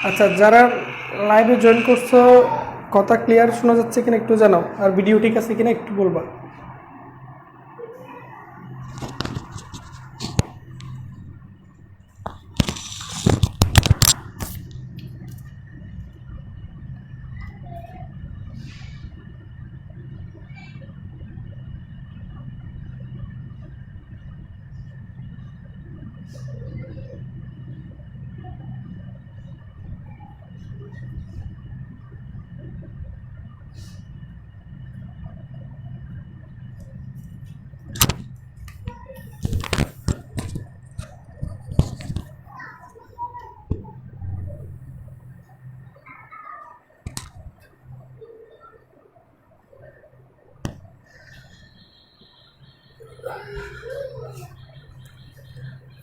আচ্ছা, যারা লাইভে জয়েন করছো কথা ক্লিয়ার শোনা যাচ্ছে কিনা একটু জানাও, আর ভিডিও ঠিক আছে কিনা একটু বলবা।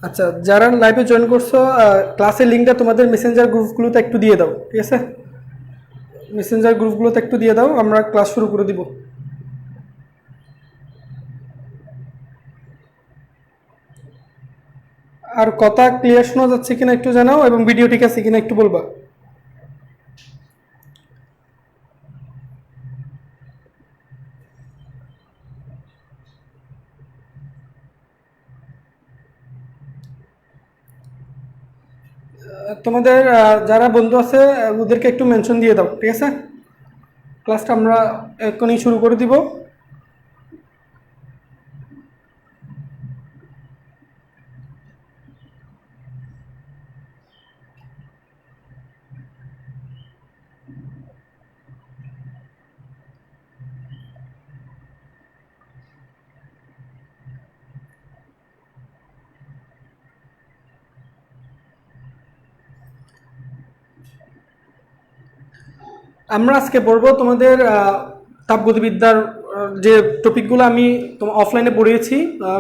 আচ্ছা, যারা লাইভে জয়েন করছো ক্লাসের লিঙ্কটা তোমাদের মেসেঞ্জার গ্রুপগুলোতে একটু দিয়ে দাও, ঠিক আছে? মেসেঞ্জার গ্রুপগুলোতে একটু দিয়ে দাও, আমরা ক্লাস শুরু করে দিব। আর কথা ক্লিয়ার শোনা যাচ্ছে কিনা একটু জানাও, এবং ভিডিও ঠিক আছে কিনা একটু বলবা। তোমাদের যারা বন্ধু আছে ওদেরকে একটু মেনশন দিয়ে দাও, ঠিক আছে? ক্লাসটা আমরা এখনই শুরু করে দিব। আমরা আজকে পড়বো তোমাদের তাপগতিবিদ্যার যে টপিকগুলো আমি তোমার অফলাইনে পড়িয়েছি,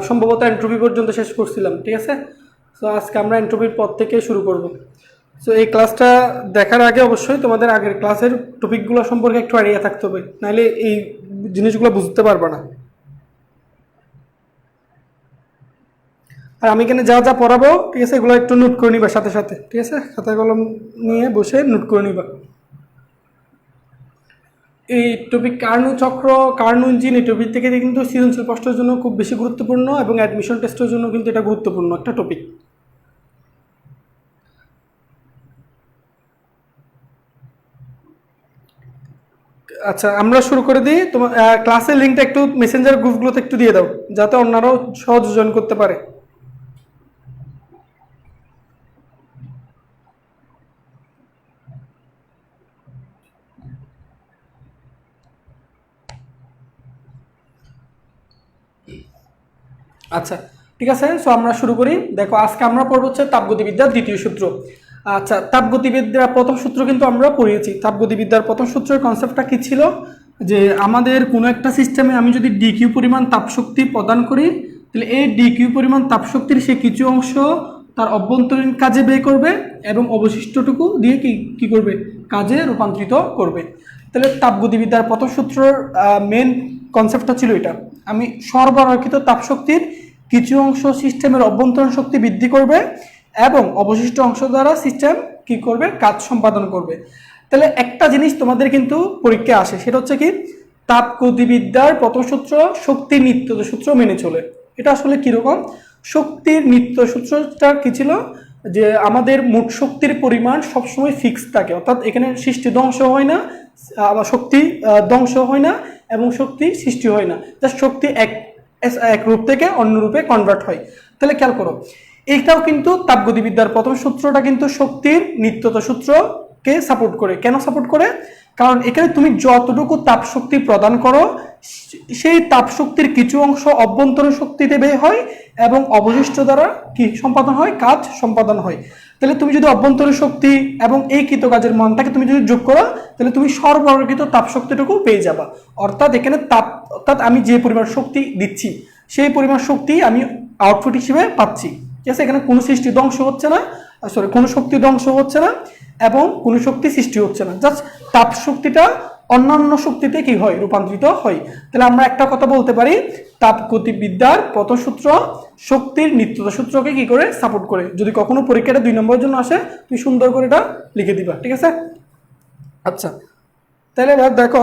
সম্ভবত এন্ট্রপি পর্যন্ত শেষ করছিলাম, ঠিক আছে? সো আজকে আমরা এন্ট্রপির পর থেকে শুরু করব। সো এই ক্লাসটা দেখার আগে অবশ্যই তোমাদের আগের ক্লাসের টপিকগুলো সম্পর্কে একটু আইডিয়া থাকতে হবে, নাহলে এই জিনিসগুলো বুঝতে পারবে না। আর আমি এখানে যা যা পড়াবো, ঠিক আছে, এগুলো একটু নোট করে নিবা সাথে সাথে, ঠিক আছে? খাতা কলম নিয়ে বসে নোট করে নিবা। এই টপিক কার্নু চক্র, কার্নু ইঞ্জিন, এই টপিক থেকে কিন্তু সৃজনশীল প্রশ্নের জন্য খুব বেশি গুরুত্বপূর্ণ, এবং অ্যাডমিশন টেস্টের জন্য কিন্তু এটা গুরুত্বপূর্ণ একটা টপিক। আচ্ছা, আমরা শুরু করে দিই। তোমার ক্লাসের লিঙ্কটা একটু মেসেঞ্জার গ্রুপগুলোতে একটু দিয়ে দাও, যাতে অন্যরাও সহজ জয়েন করতে পারে। আচ্ছা, ঠিক আছে। সো আমরা শুরু করি। দেখো, আজকে আমরা পড়বো হচ্ছে তাপগতিবিদ্যার দ্বিতীয় সূত্র। আচ্ছা, তাপগতিবিদ্যার প্রথম সূত্র কিন্তু আমরা পড়িয়েছি। তাপগতিবিদ্যার প্রথম সূত্রের কনসেপ্টটা কি ছিল, যে আমাদের কোনো একটা সিস্টেমে আমি যদি ডিকিউ পরিমাণ তাপশক্তি প্রদান করি, তাহলে এই ডিকিউ পরিমাণ তাপশক্তির সে কিছু অংশ তার অভ্যন্তরীণ কাজে ব্যয় করবে, এবং অবশিষ্টটুকু দিয়ে কি করবে, কাজে রূপান্তরিত করবে। তাহলে তাপগতিবিদ্যার প্রথম সূত্রের মেন কনসেপ্টটা ছিল এটা, আমি সরবরাহকৃত তাপশক্তির কিছু অংশ সিস্টেমের অভ্যন্তরীণ শক্তি বৃদ্ধি করবে, এবং অবশিষ্ট অংশ দ্বারা সিস্টেম কি করবে, কাজ সম্পাদন করবে। তাহলে একটা জিনিস তোমাদের কিন্তু পরীক্ষায় আসে, সেটা হচ্ছে কি, তাপগতিবিদ্যার প্রথম সূত্র শক্তির নিত্যতা সূত্র মেনে চলে। এটা আসলে কিরকম? শক্তির নিত্যতা সূত্রটা কি ছিল, যে আমাদের মোট শক্তির পরিমাণ সবসময় ফিক্সড থাকে, অর্থাৎ এখানে সৃষ্টি ধ্বংস হয় না, আবার শক্তি ধ্বংস হয় না, এবং শক্তি সৃষ্টি হয় না, জাস্ট শক্তি এক রূপ থেকে অন্য রূপে কনভার্ট হয়। তাহলে খেয়াল করো, এইটাও কিন্তু তাপগতিবিদ্যার প্রথম সূত্রটা কিন্তু শক্তির নিত্যতা সূত্রকে সাপোর্ট করে। কেন সাপোর্ট করে? কারণ এখানে তুমি যতটুকু তাপশক্তি প্রদান করো, সেই তাপশক্তির কিছু অংশ অভ্যন্তরীণ শক্তিতে ব্যয় হয়, এবং অবশিষ্ট দ্বারা কি সম্পাদন হয়, কাজ সম্পাদন হয়। তাহলে তুমি যদি অভ্যন্তরীণ শক্তি এবং এই কৃত কাজের মানটাকে তুমি যদি যোগ করো, তাহলে তুমি সরবরাহকৃত তাপশক্তিটুকু পেয়ে যাবা। অর্থাৎ এখানে অর্থাৎ আমি যে পরিমাণ শক্তি দিচ্ছি, সেই পরিমাণ শক্তি আমি আউটপুট হিসেবে পাচ্ছি, ঠিক আছে? এখানে কোনো সৃষ্টি ধ্বংস হচ্ছে না, কোনো শক্তি ধ্বংস হচ্ছে না, এবং কোনো শক্তি সৃষ্টি হচ্ছে না, জাস্ট তাপ শক্তিটা অন্যান্য শক্তিতে কি হয়, রূপান্তরিত হয়। তাহলে আমরা একটা কথা বলতে পারি, তাপগতিবিদ্যার প্রথম সূত্র শক্তির নিত্যতা সূত্রকে কি করে সাপোর্ট করে। যদি কখনো পরীক্ষাটা 2 নম্বরের জন্য আসে, তুমি সুন্দর করে এটা লিখে দিবা, ঠিক আছে। আচ্ছা, তাহলে এবার দেখো,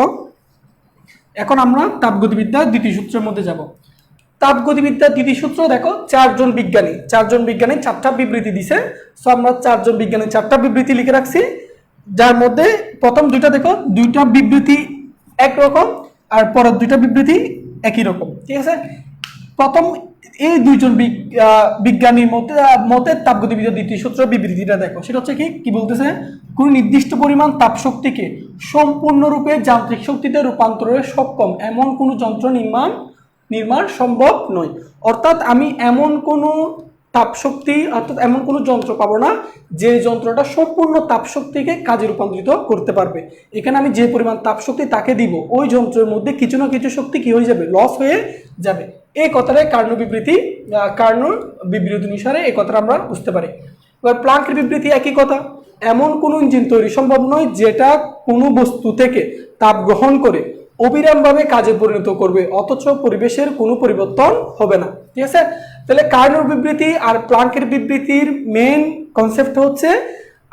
এখন আমরা তাপগতিবিদ্যার দ্বিতীয় সূত্রের মধ্যে যাব। তাপগতিবিদ্যার দ্বিতীয় সূত্র দেখো, চারজন বিজ্ঞানী 4টা বিবৃতি দিছে। সো আমরা 4জন বিজ্ঞানী 4টা বিবৃতি লিখে রাখছি, যার মধ্যে প্রথম দুইটা দেখো, দুইটা বিবৃতি একরকম আর পরের দুইটা বিবৃতি একই রকম, ঠিক আছে। প্রথম এই দুইজন বিজ্ঞানীর মতে তাপগতিবিদ্যার দ্বিতীয় সূত্র বিবৃতিটা দেখো, সেটা হচ্ছে কি বলতেছে, কোন নির্দিষ্ট পরিমাণ তাপ শক্তিকে সম্পূর্ণরূপে যান্ত্রিক শক্তিতে রূপান্তরে সক্ষম এমন কোনো যন্ত্র নির্মাণ সম্ভব নয়। অর্থাৎ আমি এমন কোনো তাপশক্তি অর্থাৎ এমন কোনো যন্ত্র পাবো না যে যন্ত্রটা সম্পূর্ণ তাপশক্তিকে কাজে রূপান্তরিত করতে পারবে। এখানে আমি যে পরিমাণ তাপশক্তি তাকে দিব, ওই যন্ত্রের মধ্যে কিছু না কিছু শক্তি কি হয়ে যাবে, লস হয়ে যাবে। এই কথাটাই কার্নো বিবৃতি অনুসারে এই কথাটা আমরা বুঝতে পারি। এবার প্লাঙ্কের বিবৃতি একই কথা, এমন কোনো ইঞ্জিন তৈরি সম্ভব নয় যেটা কোনো বস্তু থেকে তাপ গ্রহণ করে অবিরামভাবে কাজে পরিণত করবে অথচ পরিবেশের কোনো পরিবর্তন হবে না, ঠিক আছে। তাহলে কার্নোর বিবৃতি আর প্লাঙ্কের বিবৃতির মেইন কনসেপ্ট হচ্ছে,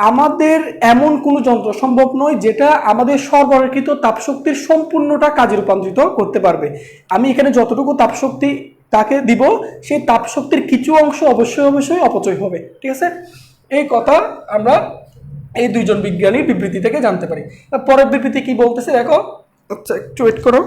আমাদের এমন কোনো যন্ত্র সম্ভব নয় যেটা আমাদের সরবরাহকৃত তাপশক্তির সম্পূর্ণটা কাজে রূপান্তরিত করতে পারবে। আমি এখানে যতটুকু তাপশক্তি তাকে দিব, সেই তাপশক্তির কিছু অংশ অবশ্যই অপচয় হবে, ঠিক আছে। এই কথা আমরা এই দুইজন বিজ্ঞানীর বিবৃতি থেকে জানতে পারি। পরের বিবৃতি কি বলতেছে দেখো, আচ্ছা একটু ওয়েট করো।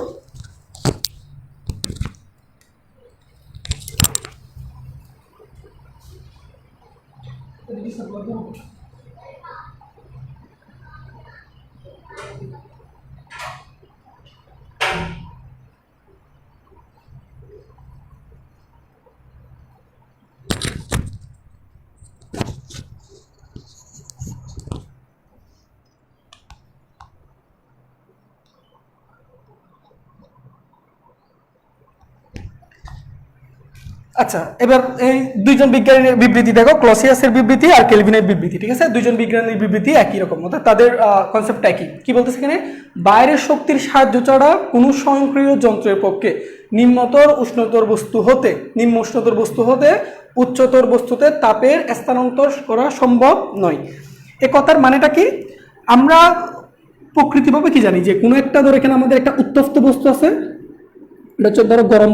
আচ্ছা, এবার এই দুইজন বিজ্ঞানীর বিবৃতি দেখো, ক্লসিয়াসের বিবৃতি আর কেলভিনের বিবৃতি, ঠিক আছে। দুইজন বিজ্ঞানীর বিবৃতি একই রকম, অর্থাৎ তাদের কনসেপ্ট একই। কি বলতেছে এখানে, বাইরের শক্তির সাহায্য ছাড়া কোনো স্বয়ংক্রিয় যন্ত্রের পক্ষে নিম্ন উষ্ণতর বস্তু হতে উচ্চতর বস্তুতে তাপের স্থানান্তর করা সম্ভব নয়। এ কথার মানেটা কি, আমরা প্রকৃতিভাবে কি জানি যে কোনো একটা, ধরো এখানে আমাদের একটা উত্তপ্ত বস্তু আছে, এটা হচ্ছে ধরো গরম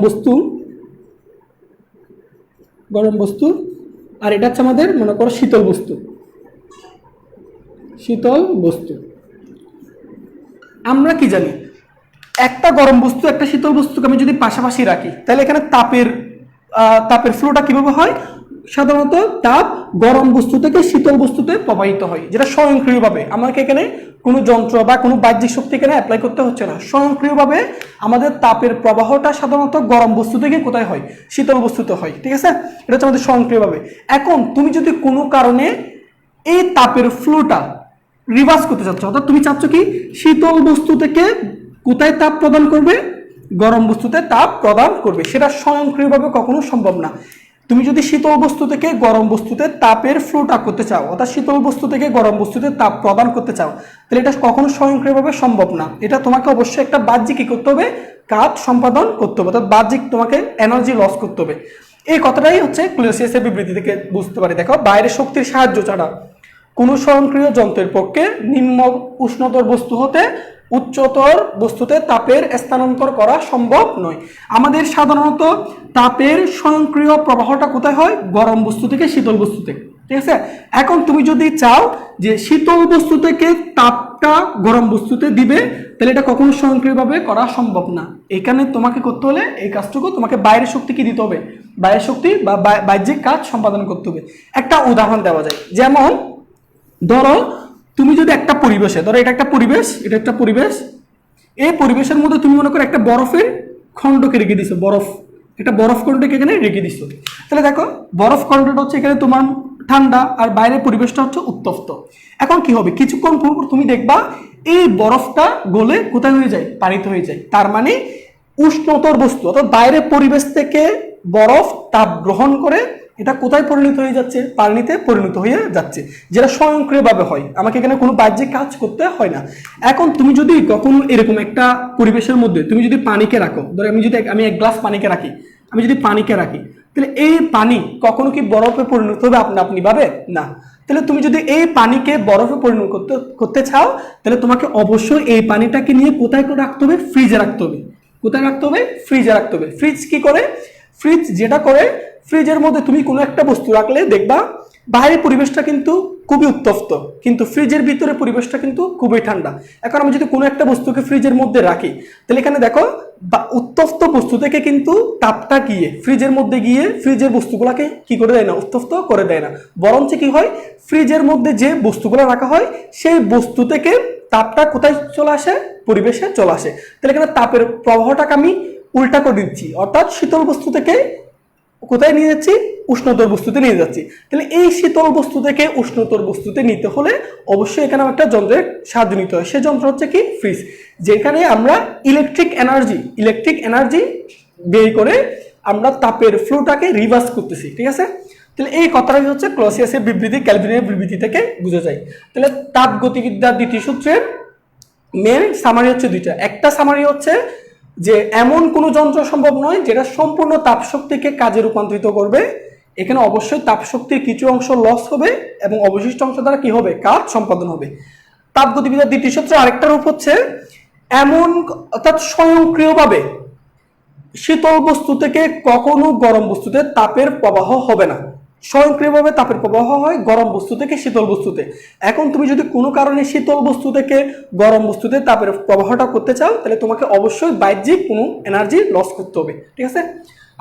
বস্তু, আর এটা হচ্ছে আমাদের মনে করো শীতল বস্তু। আমরা কি জানি, একটা গরম বস্তু একটা শীতল বস্তুকে আমি যদি পাশাপাশি রাখি, তাহলে এখানে তাপের ফ্লোটা কিভাবে হয়, সাধারণত তাপ গরম বস্তু থেকে শীতল বস্তুতে প্রবাহিত হয়, যেটা স্বয়ংক্রিয়ভাবে। আমাকে এখানে কোনো যন্ত্র বা কোনো বাহ্যিক শক্তি এখানে অ্যাপ্লাই করতে হচ্ছে না, স্বয়ংক্রিয়ভাবে আমাদের তাপের প্রবাহটা সাধারণত গরম বস্তু থেকে কোথায় হয়, শীতল বস্তুতে হয়, ঠিক আছে। এটা হচ্ছে আমাদের স্বয়ংক্রিয়ভাবে। এখন তুমি যদি কোনো কারণে এই তাপের ফ্লোটা রিভার্স করতে চাচ্ছ, অর্থাৎ তুমি চাচ্ছ কি শীতল বস্তু থেকে কোথায় তাপ প্রদান করবে, গরম বস্তুতে তাপ প্রদান করবে, সেটা স্বয়ংক্রিয়ভাবে কখনো সম্ভব না। তুমি যদি শীতল বস্তু থেকে গরম বস্তুতে তাপের ফ্লোটা করতে চাও, অর্থাৎ শীতল বস্তু থেকে গরম বস্তুতে তাপ প্রদান করতে চাও, তাহলে এটা কখনো স্বয়ংক্রিয়ভাবে সম্ভব না। এটা তোমাকে অবশ্যই একটা বাহ্যিক কি করতে হবে, কাজ সম্পাদন করতে হবে, অর্থাৎ বাহ্যিক তোমাকে এনার্জি লস করতে হবে। এই কথাটাই হচ্ছে ক্লসিয়াসের বিবৃতি থেকে বুঝতে পারি। দেখো, বাইরের শক্তির সাহায্য ছাড়া কোনো স্বয়ংক্রিয় যন্ত্রের পক্ষে নিম্ন উষ্ণতর বস্তু হতে উচ্চতর বস্তুতে তাপের স্থানান্তর করা সম্ভব নয়। আমাদের সাধারণত তাপের স্বয়ংক্রিয় প্রবাহটা কোথায় হয়, গরম বস্তু থেকে শীতল বস্তুতে, ঠিক আছে। এখন তুমি যদি চাও যে শীতল বস্তু থেকে তাপটা গরম বস্তুতে দিবে, তাহলে এটা কখনো স্বয়ংক্রিয়ভাবে করা সম্ভব না। এখানে তোমাকে করতে হলে এই কাজটুকু তোমাকে বাইরের শক্তি কি দিতে হবে, বাইরের শক্তি বা বাহ্যিক কাজ সম্পাদন করতে হবে। একটা উদাহরণ দেওয়া যায়, যেমন ধরো তুমি যদি একটা পরিবেশে, ধরো এটা একটা পরিবেশ, এই পরিবেশের মধ্যে তুমি মনে করো একটা বরফের খণ্ডকে রেখে দিছো, একটা বরফ খণ্ডকে এখানে রেখে দিছো। তাহলে দেখো, বরফ খণ্ডটা হচ্ছে এখানে তোমার ঠান্ডা আর বাইরের পরিবেশটা হচ্ছে উত্তপ্ত। এখন কি হবে, কিছুক্ষণ পর তুমি দেখবা এই বরফটা গলে কোথায় হয়ে যায়, পানিতে হয়ে যায়। তার মানে উষ্ণতর বস্তু, অর্থাৎ বাইরের পরিবেশ থেকে বরফ তাপ গ্রহণ করে এটা কোথায় পরিণত হয়ে যাচ্ছে? পানিতে পরিণত হয়ে যাচ্ছে, যেটা স্বয়ংক্রিয়ভাবে হয়, আমাকে এখানে কোনো বাহ্যিক কাজ করতে হয় না। এখন তুমি যদি কখনো এরকম একটা পরিবেশের মধ্যে তুমি যদি পানিকে রাখো, ধরো আমি এক গ্লাস পানিকে রাখি, আমি যদি পানিকে রাখি, তাহলে এই পানি কখনো কি বরফে পরিণত হবে আপনি ভাবে? না। তাহলে তুমি যদি এই পানিকে বরফে পরিণত করতে চাও, তাহলে তোমাকে অবশ্যই এই পানিটাকে নিয়ে কোথায় রাখতে হবে? ফ্রিজে রাখতে হবে। কোথায় রাখতে হবে? ফ্রিজে রাখতে হবে। ফ্রিজ কি করে? ফ্রিজ যেটা করে, ফ্রিজের মধ্যে তুমি কোনো একটা বস্তু রাখলে দেখবা বাইরের পরিবেশটা কিন্তু খুবই উত্তপ্ত, কিন্তু ফ্রিজের ভিতরে পরিবেশটা কিন্তু খুবই ঠান্ডা। এখন আমি যদি কোনো একটা বস্তুকে ফ্রিজের মধ্যে রাখি, তাহলে এখানে দেখো উত্তপ্ত বস্তু থেকে কিন্তু তাপটা গিয়ে ফ্রিজের মধ্যে গিয়ে ফ্রিজের বস্তুগুলোকে কি করে দেয় না? উত্তপ্ত করে দেয় না। বরঞ্চ কি হয়, ফ্রিজের মধ্যে যে বস্তুগুলো রাখা হয় সেই বস্তু থেকে তাপটা কোথায় চলে আসে? পরিবেশে চলে আসে। তাহলে এখানে তাপের প্রবাহটাকে আমি উল্টা করে দিচ্ছি, অর্থাৎ শীতল বস্তু থেকে কোথায় নিয়ে যাচ্ছি? উষ্ণতর বস্তুতে নিয়ে যাচ্ছি। তাহলে এই শীতল বস্তু থেকে উষ্ণতর বস্তুতে নিতে হলে অবশ্যই এখানে একটা যন্ত্রের সাহায্য নিতে হয়। সেই যন্ত্র হচ্ছে কি? ফ্রিজ, যেখানে আমরা ইলেকট্রিক এনার্জি ব্যয় করে আমরা তাপের ফ্লোটাকে রিভার্স করতেছি। ঠিক আছে? তাহলে এই কথাটাই হচ্ছে ক্লসিয়াসের বিবৃতি, ক্যালভিনের বিবৃতি থেকে বোঝা যায়। তাহলে তাপ গতিবিদ্যার দ্বিতীয় সূত্রের মেন সামারি হচ্ছে দুইটা। একটা সামারি হচ্ছে যে এমন কোনো যন্ত্র সম্ভব নয় যেটা সম্পূর্ণ তাপশক্তিকে কাজে রূপান্তরিত করবে। এখানে অবশ্যই তাপশক্তির কিছু অংশ লস হবে এবং অবশিষ্ট অংশ দ্বারা কি হবে? কাজ সম্পাদন হবে। তাপ গতিবিদ্যার দ্বিতীয় সূত্র আরেকটা রূপ হচ্ছে এমন, অর্থাৎ স্বয়ংক্রিয়ভাবে শীতল বস্তু থেকে কখনো গরম বস্তুতে তাপের প্রবাহ হবে না। স্বয়ংক্রিয়ভাবে তাপের প্রবাহ হয় গরম বস্তু থেকে শীতল বস্তুতে। এখন তুমি যদি কোনো কারণে শীতল বস্তু থেকে গরম বস্তুতে তাপের প্রবাহটা করতে চাও, তাহলে তোমাকে অবশ্যই বাহ্যিক কোনো এনার্জি লস করতে হবে। ঠিক আছে?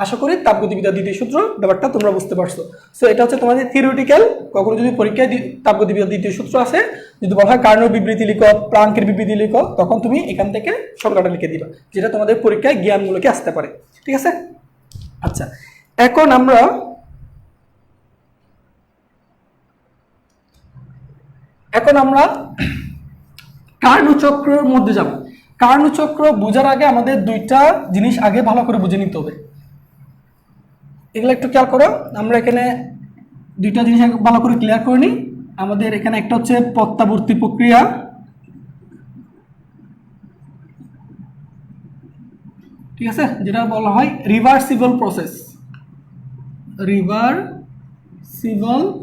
আশা করি তাপগতিবিদ্যার দ্বিতীয় সূত্র ব্যাপারটা তোমরা বুঝতে পারছো। সো এটা হচ্ছে তোমাদের থিওরিটিক্যাল। কখনো যদি পরীক্ষায় তাপগতিবিদ্যার দ্বিতীয় সূত্র আসে, যদি বলা হয় কার্নোর বিবৃতি লিখো, প্লাঙ্কের বিবৃতি লিখো, তখন তুমি এখান থেকে সংখ্যাটা লিখে দিবা, যেটা তোমাদের পরীক্ষায় জ্ঞানগুলোকে আসতে পারে। ঠিক আছে? আচ্ছা, এখন আমরা কার্নো চক্রের মধ্যে যাব। কার্নো চক্র বোঝার আগে আমাদের দুইটা জিনিস আগে ভালো করে বুঝে নিতে হবে। এগুলো একটু খেয়াল করো। আমরা এখানে দুইটা জিনিস ভালো করে ক্লিয়ার করে নিই। আমাদের এখানে একটা হচ্ছে প্রত্যাবর্তী প্রক্রিয়া, ঠিক আছে, যেটা বলা হয় রিভার্সিবল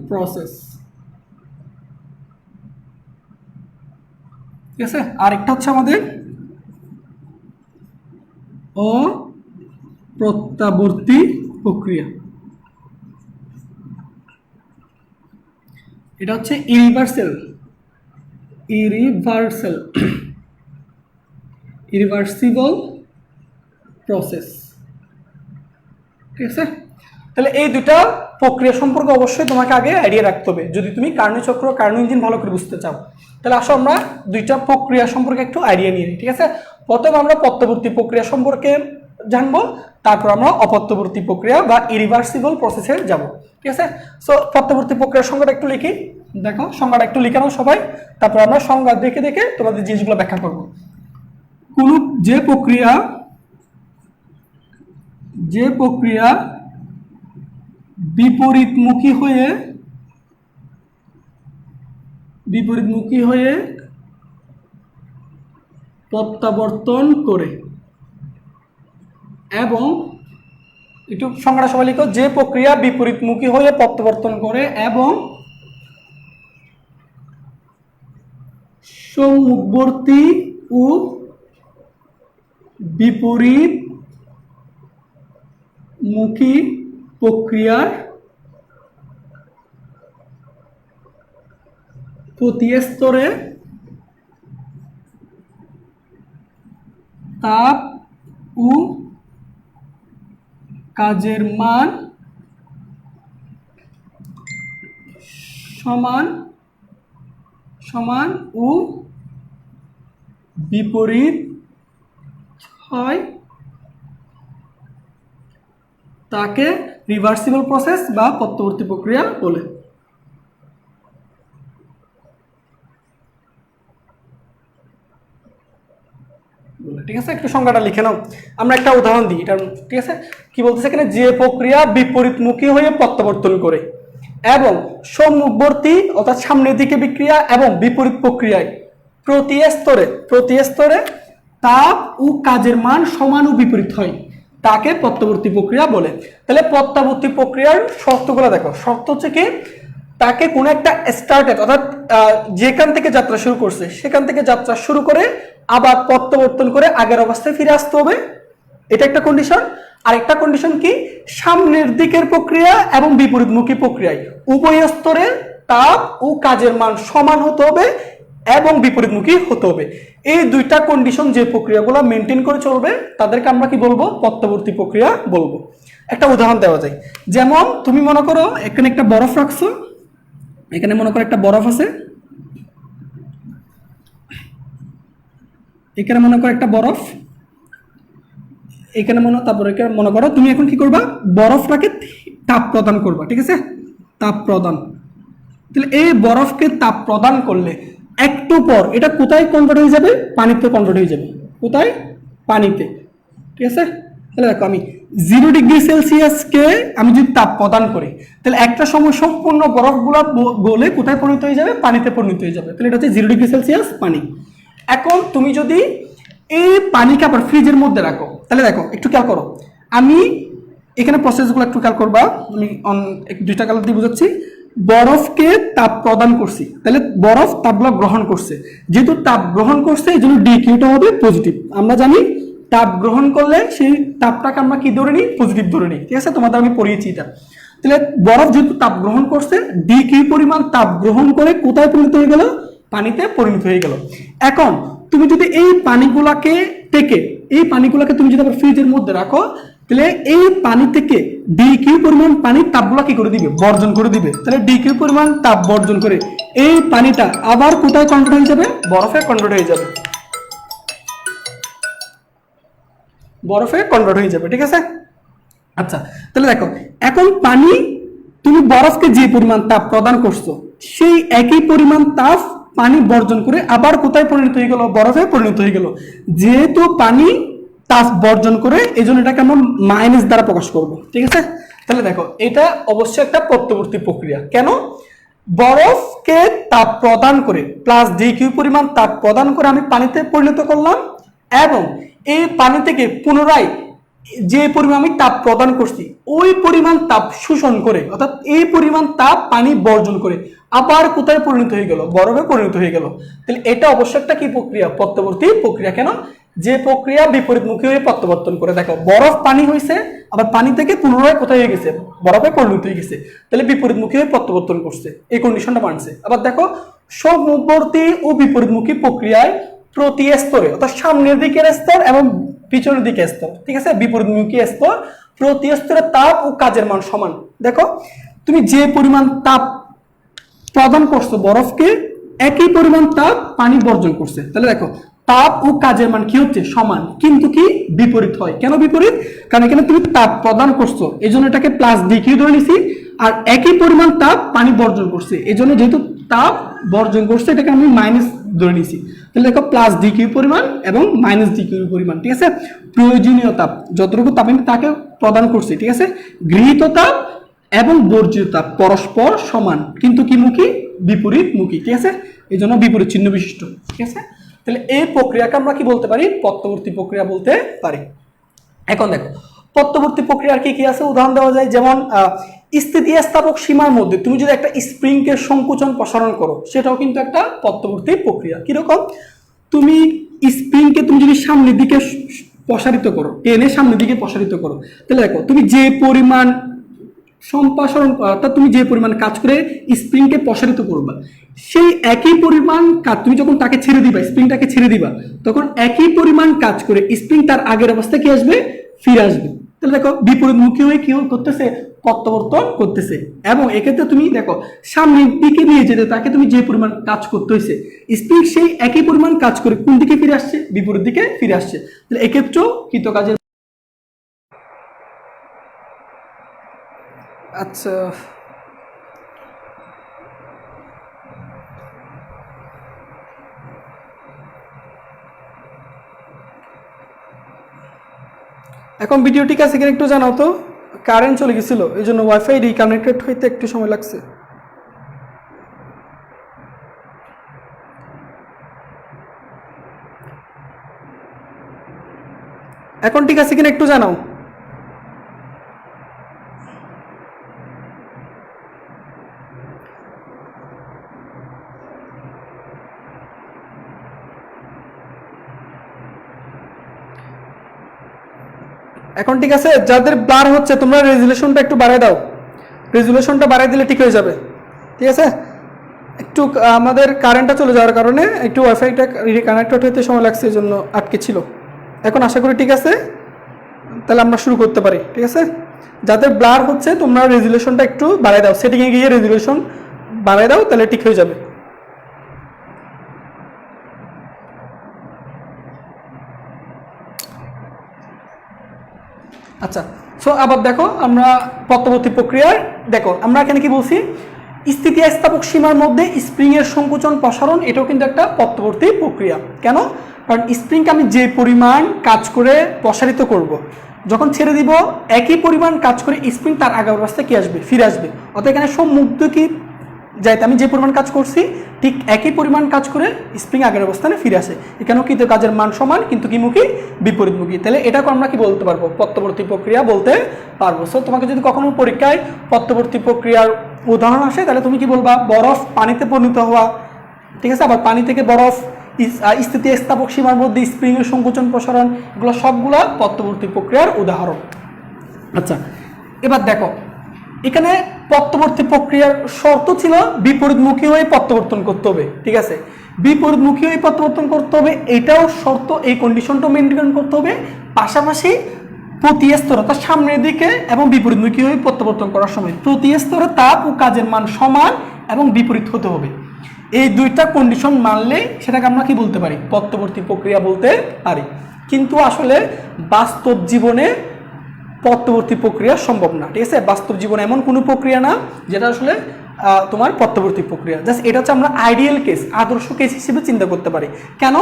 প্রসেস। ঠিক আছে। আরেকটা হচ্ছে আমাদের অপ্রত্যাবর্তী প্রক্রিয়া, এটা হচ্ছে ইরিভার্সিবল প্রসেস। ঠিক আছে? তাহলে এই দুটা প্রক্রিয়া সম্পর্কে অবশ্যই তোমাকে আগে আইডিয়া রাখতে হবে যদি তুমি কার্নো চক্র, কার্নো ইঞ্জিন ভালো করে বুঝতে চাও। তাহলে আসো আমরা দুইটা প্রক্রিয়া সম্পর্কে একটু আইডিয়া নিয়ে নিই। ঠিক আছে? প্রথমে আমরা প্রত্যাবর্তী প্রক্রিয়া সম্পর্কে জানবো, তারপর আমরা অপ্রত্যাবর্তী প্রক্রিয়া বা ইরিভার্সিবল প্রসেসে যাব। ঠিক আছে? সো প্রত্যাবর্তী প্রক্রিয়ার সংজ্ঞাটা একটু লিখি। দেখো সংজ্ঞাটা একটু লিখে নাও সবাই, তারপর আমরা সংজ্ঞা দেখে দেখে তোমাদের জিনিসগুলো ব্যাখ্যা করব। কোন যে প্রক্রিয়া বিপরীতমুখী হয়ে প্রত্যাবর্তন করে, এবং একটু সংজ্ঞাটা সবাই লিখো, যে প্রক্রিয়া বিপরীতমুখী হয়ে প্রত্যাবর্তন করে এবং সম্মুখবর্তী ও বিপরীতমুখী প্রক্রিয়ার প্রতি স্তরে তাপ ও কাজের মান সমান ও বিপরীত হয়, তাকে রিভার্সিবল প্রসেস বা প্রত্যাবর্তী প্রক্রিয়া বলে। ঠিক আছে, একটু সংজ্ঞাটা লিখে নাও। আমরা একটা উদাহরণ দিই এটা, ঠিক আছে। কি বলতেছে এখানে, যে প্রক্রিয়া বিপরীতমুখী হয়ে প্রত্যাবর্তন করে এবং সম্মুখবর্তী অর্থাৎ সামনের দিকে বিক্রিয়া এবং বিপরীত প্রক্রিয়ায় প্রতি স্তরে তাপ ও কাজের মান সমান ও বিপরীত হয়, তাকে প্রত্যাবর্তী প্রক্রিয়া বলে। তাহলে প্রত্যাবর্তী প্রক্রিয়ার শর্তগুলো দেখো। শর্ত হচ্ছে কি, তাকে কোনো একটা স্টার্টেড অর্থাৎ যেখান থেকে যাত্রা শুরু করছে সেখান থেকে যাত্রা শুরু করে আবার প্রত্যাবর্তন করে আগের অবস্থায় ফিরে আসতে হবে, এটা একটা কন্ডিশন। আর একটা কন্ডিশন কি, সামনের দিকের প্রক্রিয়া এবং বিপরীতমুখী প্রক্রিয়ায় উভয় স্তরে তাপ ও কাজের মান সমান হতে হবে এবং বিপরীতমুখী হতে হবে। এই দুইটা কন্ডিশন যে প্রক্রিয়াগুলো মেনটেন করে চলবে তাদেরকে আমরা কি বলবো, প্রত্যাবর্তী প্রক্রিয়া বলবো। একটা উদাহরণ দেওয়া যায়, যেমন তুমি মনে করো এখানে একটা বরফ রাখছো, এখানে মনে করো একটা বরফ আছে, এখানে মনে করো একটা বরফ, এখানে তারপরে মনে করো তুমি এখন কি করবা, বরফটাকে তাপ প্রদান করবা, ঠিক আছে, তাপ প্রদান। তাহলে এই বরফকে তাপ প্রদান করলে একটু পর এটা কোথায় কনভার্ট হয়ে যাবে, পানিতে কনভার্ট হয়ে যাবে। কোথায়, পানিতে, ঠিক আছে। তাহলে দেখো আমি 0°C আমি যদি তাপ প্রদান করি তাহলে একটা সময় সম্পূর্ণ বরফগুলো গলে কোথায় পরিণত হয়ে যাবে, পানিতে পরিণত হয়ে যাবে। তাহলে এটা হচ্ছে 0°C পানি। এখন তুমি যদি এই পানিকে আবার ফ্রিজের মধ্যে রাখো, তাহলে দেখো একটু খেয়াল করো, আমি এখানে প্রসেসগুলো একটু খেয়াল করবা, আমি দুইটা কালার দিয়ে বুঝাচ্ছি। বরফকে তাপ প্রদান করছি, তাহলে বরফ তাপগুলো গ্রহণ করছে, যেহেতু তাপ গ্রহণ করছে এই জন্য ডি কিউটা হবে পজিটিভ। আমরা জানি তাপ গ্রহণ করলে সেই তাপটাকে আমরা কি ধরে নিই, পজিটিভ ধরে নিই, ঠিক আছে, তোমাদের আমি পড়িয়েছি এটা। তাহলে বরফ যেহেতু তাপ গ্রহণ করছে, ডি কিউ পরিমাণ তাপ গ্রহণ করে কোথায় পরিণত হয়ে গেল, পানিতে পরিণত হয়ে গেল। এখন তুমি যদি এই পানিগুলাকে তুমি যদি আবার ফ্রিজের মধ্যে রাখো তাহলে এই পানি থেকে ডি কিউ পরিমাণ পানির তাপগুলা কি করে দিবে, বর্জন করে দিবে। তাহলে ডি কিউ পরিমাণ তাপ বর্জন করে এই পানিটা আবার কোথায় কনভার্ট হয়ে যাবে, বরফে কনভার্ট হয়ে যাবে, বরফে কনভার্ট হয়ে যাবে, ঠিক আছে। আচ্ছা, তাহলে দেখো এখন পানি, তুমি বরফকে যে পরিমাণ তাপ প্রদান করছো সেই একই পরিমাণ তাপ পানি বর্জন করে আবার কোথায় পরিণত হয়ে গেল, বরফে পরিণত হয়ে গেল। যেহেতু পানি তাপ বর্জন করে এই জন্য এটাকে আমরা মাইনাস দ্বারা প্রকাশ করব, ঠিক আছে। তাহলে দেখো এটা অবশ্যই একটা প্রত্যবর্তী প্রক্রিয়া। কেন, বরফকে তাপ প্রদান করে প্লাস ডি কিউ পরিমাণ তাপ প্রদান করে আমি পানিতে পরিণত করলাম এবং এই পানি থেকে পুনরায় যে পরিমাণ আমি তাপ প্রদান করছি ওই পরিমাণ তাপ শোষণ করে অর্থাৎ এই পরিমাণ তাপ পানি বর্জন করে আবার কোথায় পরিণত হয়ে গেল, বরফে পরিণত হয়ে গেল। তাহলে এটা অবশ্যই একটা কি প্রক্রিয়া, প্রত্যাবর্তী প্রক্রিয়া। কেন, যে প্রক্রিয়া বিপরীতমুখী হয়ে প্রত্যাবর্তন করে। দেখো বরফ পানি হয়েছে, আবার পানি থেকে পুনরায় কোথায় হয়ে গেছে, বরফে পরিণত হয়ে গেছে, তাহলে বিপরীতমুখী হয়ে প্রত্যাবর্তন করছে, এই কন্ডিশনটা মানছে। আবার দেখো সম্মুখবর্তী ও বিপরীতমুখী প্রক্রিয়ায় প্রতি স্তরে অর্থাৎ সামনের দিকের স্তর এবং পিছনের দিকে স্তর, ঠিক আছে, বিপরীতমুখী স্তর প্রতি স্তরে তাপ ও কাজের মান সমান। দেখো তুমি যে পরিমাণ তাপ প্রদান করছো বরফকে, একই পরিমাণ তাপ পানি বর্জন করছে। তাহলে দেখো তাপ ও কাজের মান কি হচ্ছে, সমান, কিন্তু কি বিপরীত হয়। কেন বিপরীত, কারণ এখানে তুমি তাপ প্রদান করছো এই জন্য এটাকে প্লাস ডি কিউ ধরে নিছি, আর একই পরিমাণ তাপ পানি বর্জন করছে এই জন্য যেহেতু তাপ বর্জন করছে এটাকে আমি মাইনাস ধরে নিছি। তাহলে দেখো প্লাস ডি কিউ পরিমাণ এবং মাইনাস ডি কিউ পরিমাণ, ঠিক আছে। প্রয়োজনীয় তাপ যতটুকু তাপ আমি তাকে প্রদান করছি, ঠিক আছে। গৃহীত তাপ এবং বর্জিত তাপ পরস্পর সমান কিন্তু কি মুখী, বিপরীত মুখী, ঠিক আছে, এই জন্য বিপরীত চিহ্ন বিশিষ্ট, ঠিক আছে। তাহলে এই প্রক্রিয়াকে আমরা কি বলতে পারি, প্রত্যবর্তী প্রক্রিয়া বলতে পারি। এখন দেখো প্রত্যবর্তী প্রক্রিয়ার কি কি আছে উদাহরণ দেওয়া যায়, যেমন স্থিতিস্থাপক সীমার মধ্যে তুমি যদি একটা স্প্রিংকে সংকুচন প্রসারণ করো সেটাও কিন্তু একটা প্রত্যবর্তী প্রক্রিয়া। কিরকম, তুমি স্প্রিংকে তুমি যদি সামনের দিকে প্রসারিত করো, টেনে সামনের দিকে প্রসারিত করো, তাহলে দেখো তুমি যে পরিমাণ সম্প্রসারণ অর্থাৎ তুমি যে পরিমাণ কাজ করে স্প্রিংকে প্রসারিত করবা সেই একই পরিমাণ কাজ তুমি যখন তাকে ছেড়ে দিবা, স্প্রিংটাকে ছেড়ে দিবা, তখন একই পরিমাণ কাজ করে স্প্রিং তার আগের অবস্থায় কি আসবে, ফিরে আসবে। তাহলে দেখো বিপরীতমুখী হয়ে কি করতেছে, প্রত্যাবর্তন করতেছে। এবং এক্ষেত্রে তুমি দেখো সামনের দিকে নিয়ে যেতে তাকে তুমি যে পরিমাণ কাজ করতে হয়েছে, স্প্রিং সেই একই পরিমাণ কাজ করে কোন দিকে ফিরে আসছে, বিপরীত দিকে ফিরে আসছে। তাহলে এক্ষেত্রেও কৃতকাজের। আচ্ছা, এখন ভিডিও ঠিক আছে কিনা একটু জানাও তো। কারেন্ট চলে গেছিল, এই জন্য ওয়াইফাই রিকানেক্টেড হইতে একটু সময় লাগছে। এখন ঠিক আছে কিনা একটু জানাও। এখন ঠিক আছে, যাদের ব্লার হচ্ছে তোমরা রেজুলেশনটা একটু বাড়ায় দাও, রেজুলেশনটা বাড়ায় দিলে ঠিক হয়ে যাবে। ঠিক আছে, একটু আমাদের কারেন্টটা চলে যাওয়ার কারণে একটু ওয়াইফাইটা রিকানেক্টেড হতে সময় লাগছে, এই জন্য আটকে ছিল। এখন আশা করি ঠিক আছে, তাহলে আমরা শুরু করতে পারি। ঠিক আছে, যাদের ব্লার হচ্ছে তোমরা রেজুলেশনটা একটু বাড়ায় দাও, সেটিংয়ে গিয়ে রেজুলেশন বাড়ায় দাও, তাহলে ঠিক হয়ে যাবে। আচ্ছা, সো আবার দেখো আমরা পত্রবর্তী প্রক্রিয়ার দেখো আমরা এখানে কি বলছি, স্থিতিস্থাপক সীমার মধ্যে স্প্রিংয়ের সংকোচন প্রসারণ, এটাও কিন্তু একটা পত্রবর্তী প্রক্রিয়া। কেন? কারণ স্প্রিংকে আমি যে পরিমাণ কাজ করে প্রসারিত করব, যখন ছেড়ে দিব একই পরিমাণ কাজ করে স্প্রিং তার আগের অবস্থায় কি আসবে, ফিরে আসবে। অর্থাৎ এখানে সম্মুক্ত কি যাইতে আমি যে পরিমাণ কাজ করছি ঠিক একই পরিমাণ কাজ করে স্প্রিং আগের অবস্থানে ফিরে আসে। এখানেও কিন্তু কাজের মান সমান, কিন্তু কি মুখী, বিপরীতমুখী। তাহলে এটাকে আমরা কি বলতে পারবো, পত্রবর্তী প্রক্রিয়া বলতে পারবো। সো তোমাকে যদি কখনো পরীক্ষায় পত্রবর্তী প্রক্রিয়ার উদাহরণ আসে, তাহলে তুমি কি বলবা, বরফ পানিতে পরিণত হওয়া। ঠিক আছে, আবার পানি থেকে বরফ, স্থিতিস্থাপক সীমার মধ্যে স্প্রিংয়ের সংকোচন প্রসারণ, এগুলো সবগুলা পত্রবর্তী প্রক্রিয়ার উদাহরণ। আচ্ছা, এবার দেখো এখানে পত্রবর্তী প্রক্রিয়ার শর্ত ছিল বিপরীতমুখী হয়ে প্রত্যাবর্তন করতে হবে। ঠিক আছে, বিপরীতমুখী হয়ে প্রত্যাবর্তন করতে হবে, এটাও শর্ত, এই কন্ডিশনটাও মেনটেন করতে হবে। পাশাপাশি প্রতি স্তরে, অর্থাৎ সামনের দিকে এবং বিপরীতমুখী হয়ে প্রত্যাবর্তন করার সময় প্রতি স্তরে তাপ ও কাজের মান সমান এবং বিপরীত হতে হবে। এই দুইটা কন্ডিশন মানলে সেটাকে আমরা কি বলতে পারি, পত্রবর্তী প্রক্রিয়া বলতে পারি। কিন্তু আসলে বাস্তব জীবনে পত্রবর্তী প্রক্রিয়া সম্ভব না। ঠিক আছে, বাস্তব জীবনে এমন কোনো প্রক্রিয়া না যেটা আসলে তোমার পত্রবর্তী প্রক্রিয়া। জাস্ট এটা হচ্ছে আমরা আইডিয়াল কেস, আদর্শ কেস হিসেবে চিন্তা করতে পারি। কেন?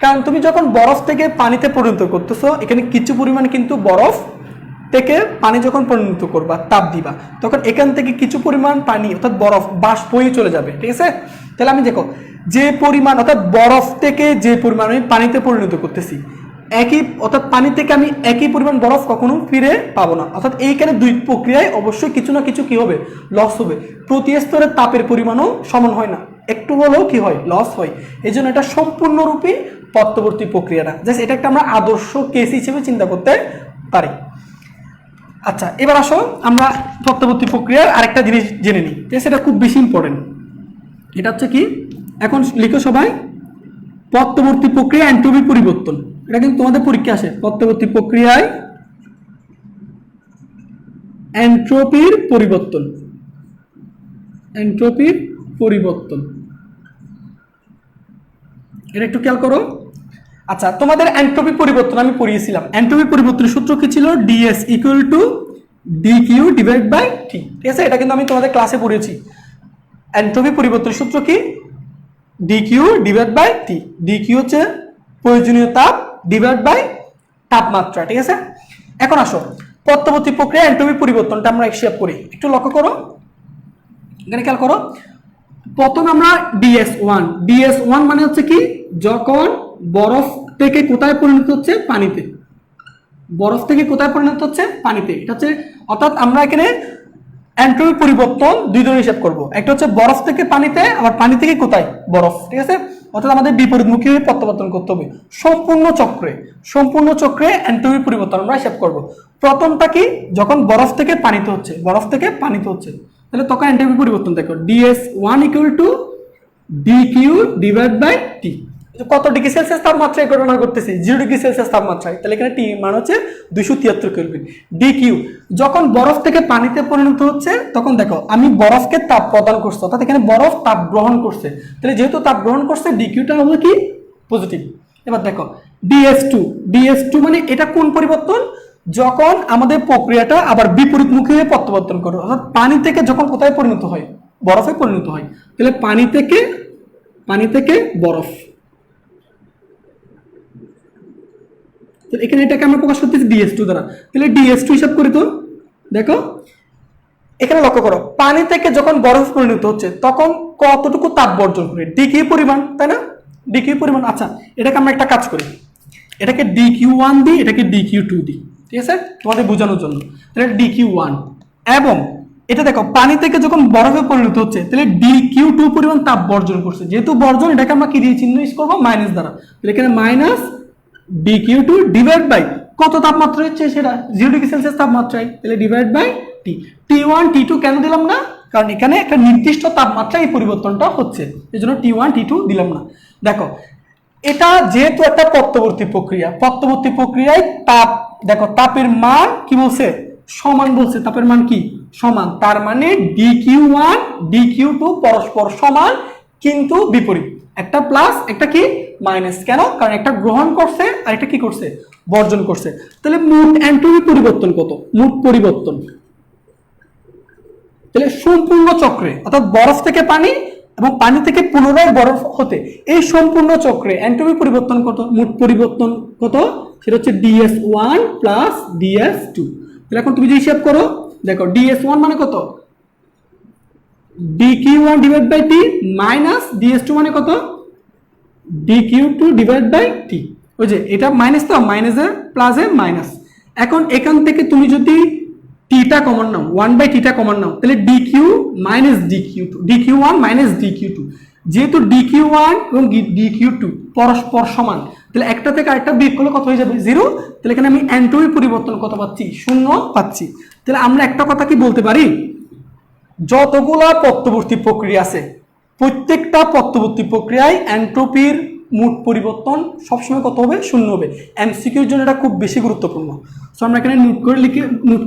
কারণ তুমি যখন বরফ থেকে পানিতে পরিণত করতেছো, এখানে কিছু পরিমাণ কিন্তু বরফ থেকে পানি যখন পরিণত করবা, তাপ দিবা, তখন এখান থেকে কিছু পরিমাণ পানি অর্থাৎ বরফ বাষ্প হয়ে চলে যাবে। ঠিক আছে, তাহলে আমি দেখো যে পরিমাণ অর্থাৎ বরফ থেকে যে পরিমাণ আমি পানিতে পরিণত করতেছি, একই অর্থাৎ পানি থেকে আমি একই পরিমাণ বরফ কখনো ফিরে পাবো না। অর্থাৎ এইখানে দুই প্রক্রিয়ায় অবশ্যই কিছু না কিছু কি হবে, লস হবে। প্রতি স্তরে তাপের পরিমাণও সমান হয় না, একটু হলেও কি হয়, লস হয়। এই জন্য এটা সম্পূর্ণরূপে পত্রবর্তী প্রক্রিয়া না, জাস্ট এটা একটা আমরা আদর্শ কেস হিসেবে চিন্তা করতে পারি। আচ্ছা, এবার আসো আমরা পত্রবর্তী প্রক্রিয়ার আরেকটা জিনিস জেনে নিই। ঠিক আছে, এটা খুব বেশি ইম্পর্টেন্ট। এটা হচ্ছে কি, এখন লিখো সবাই, পত্রবর্তী প্রক্রিয়া এন্ট্রপি পরিবর্তন। এটা কিন্তু তোমাদের পরীক্ষা আসে, পত্রবর্তী প্রক্রিয়ায় এন্ট্রপির পরিবর্তন, এন্ট্রপির পরিবর্তন, এটা একটু খেয়াল করো। আচ্ছা, তোমাদের এন্ট্রপি পরিবর্তন আমি পড়িয়েছিলাম। এন্ট্রপি পরিবর্তনের সূত্র কি ছিল, DS equal to DQ divide by T. ঠিক আছে, এটা কিন্তু আমি তোমাদের ক্লাসে পড়িয়েছি। এন্ট্রপি পরিবর্তনের সূত্র কি, D Q divide by T. D Q হচ্ছে প্রয়োজনীয় তাপ ডিভাইড বাই তাপমাত্রা। ঠিক আছে, এখন আসো পত্রবর্তী প্রক্রিয়া এন্ট্রপি পরিবর্তনটা আমরা হিসাব করি, একটু লক্ষ্য করো, এখানে খেয়াল করো। প্রথম আমরা ডিএস1, ডিএস1 মানে হচ্ছে কি, যখন বরফ থেকে কোথায় পরিণত হচ্ছে, পানিতে। বরফ থেকে কোথায় পরিণত হচ্ছে, পানিতে। এটা হচ্ছে অর্থাৎ আমরা এখানে এন্ট্রপি পরিবর্তন দুই ধরনের হিসাব করব, একটা হচ্ছে বরফ থেকে পানিতে, আবার পানি থেকে কোথায়, বরফ। ঠিক আছে, অর্থাৎ আমাদের বিপরীতমুখী হয়ে প্রত্যাবর্তন করতে হবে সম্পূর্ণ চক্রে। সম্পূর্ণ চক্রে এন্ট্রপি পরিবর্তন আমরা হিসাব করব। প্রথমটা কি, যখন বরফ থেকে পানিতে হচ্ছে, বরফ থেকে পানিতে হচ্ছে, তাহলে তখন এন্ট্রপি পরিবর্তন দেখো, DS one equal to DQ divide by T. কত ডিগ্রি সেলসিয়াস তাপমাত্রায় গণনা করতেছি, 0 ডিগ্রি সেলসিয়াস তাপমাত্রায়, তাহলে এখানে টি মান হচ্ছে 273 কেলভিন। ডিকিউ যখন বরফ থেকে পানিতে পরিণত হচ্ছে, তখন দেখো আমি বরফকে তাপ প্রদান করছি, অর্থাৎ এখানে বরফ তাপ গ্রহণ করছে, তাহলে যেহেতু তাপ গ্রহণ করছে ডিকিউটা হবে কি, পজিটিভ। এবার দেখো ডিএস2, ডিএস2 মানে এটা কোন পরিবর্তন, যখন আমাদের প্রক্রিয়াটা আবার বিপরীতমুখী হয়ে প্রত্যাবর্তন করে, অর্থাৎ পানি থেকে যখন কোথায় পরিণত হয়, বরফে পরিণত হয়, তাহলে পানি থেকে বরফ। তাহলে এখানে এটাকে আমরা প্রকাশ করতেছি DS2 দ্বারা। তাহলে DS2 হিসাব করি তো, দেখো এখানে লক্ষ্য করো, পানি থেকে যখন বরফ পরিণত হচ্ছে তখন কতটুকু তাপ বর্জন করে, ডিকিউ পরিমাণ, তাই না, ডিকিউ পরিমাণ। আচ্ছা এটাকে আমরা একটা কাজ করি, এটাকে DQ1 দিই, এটাকে DQ2 দিই, ঠিক আছে, তোমাদের বোঝানোর জন্য। তাহলে DQ1 এবং এটা দেখো পানি থেকে যখন বরফে পরিণত হচ্ছে তাহলে DQ2 পরিমাণ তাপ বর্জন করছে, যেহেতু বর্জন এটাকে আমরা কি দিয়ে চিহ্ন ইউজ করবো, মাইনাস দ্বারা। তাহলে এখানে মাইনাস DQ2 ডিভাইড বাই কত তাপমাত্রা হচ্ছে সেটা 0 ডিগ্রি সেলসিয়াস তাপমাত্রায়, তাহলে divide by T। T1 T2 কেন দিলাম না, কারণ এখানে একটা নির্দিষ্ট তাপমাত্রায় এই পরিবর্তনটা হচ্ছে, এই জন্য T1 T2 দিলাম না। দেখো এটা যেহেতু একটা পত্তবর্তী প্রক্রিয়া, পত্তবর্তী প্রক্রিয়ায় তাপ, দেখো তাপের মান কি বলছে, সমান বলছে, তাপের মান কি সমান, তার মানে DQ1 DQ2 পরস্পর সমান কিন্তু বিপরীত, একটা প্লাস একটা কি মাইনাস। কেন, কারণ একটা গ্রহণ করছে আর একটা কি করছে, বর্জন করছে। তাহলে মোট এন্ট্রপি পরিবর্তন কত, মোট পরিবর্তন, তাহলে সম্পূর্ণ চক্রে অর্থাৎ বরফ থেকে পানি এবং পানি থেকে পুনরায় বরফ হতে এই সম্পূর্ণ চক্রে এন্ট্রপি পরিবর্তন কত, মোট পরিবর্তন কত, সেটা হচ্ছে DS1 প্লাস DS2। তাহলে এখন তুমি যে হিসাব করো, দেখো DS1 মানে কত, DQ1 divide by T minus DS2 মানে কত, DQ2 ডিভাইড বাই T। ওই যে এটা মাইনাস, তো মাইনাসের প্লাসে মাইনাস। এখন এখান থেকে তুমি যদি টিটা কমন নাও, 1/T টা কমন নাও, তাহলে DQ minus DQ2, DQ1 minus DQ2, যেহেতু DQ1 এবং DQ2 পরস্পর সমান, তাহলে একটা থেকে আরেকটা বিয়োগ করলে কত হয়ে যাবে, 0। তাহলে এখানে আমি এন্ট্রপি পরিবর্তন কত পাচ্ছি, 0 পাচ্ছি। তাহলে আমরা একটা কথা কি বলতে পারি, যতগুলা পত্তবর্তী প্রক্রিয়া আছে প্রত্যেকটা পত্তবর্তী প্রক্রিয়ায় এন্ট্রপির মোট পরিবর্তন সবসময় কত হবে, 0 হবে। এমসিকিউর জন্য এটা খুব বেশি গুরুত্বপূর্ণ। সো আমরা এখানে নোট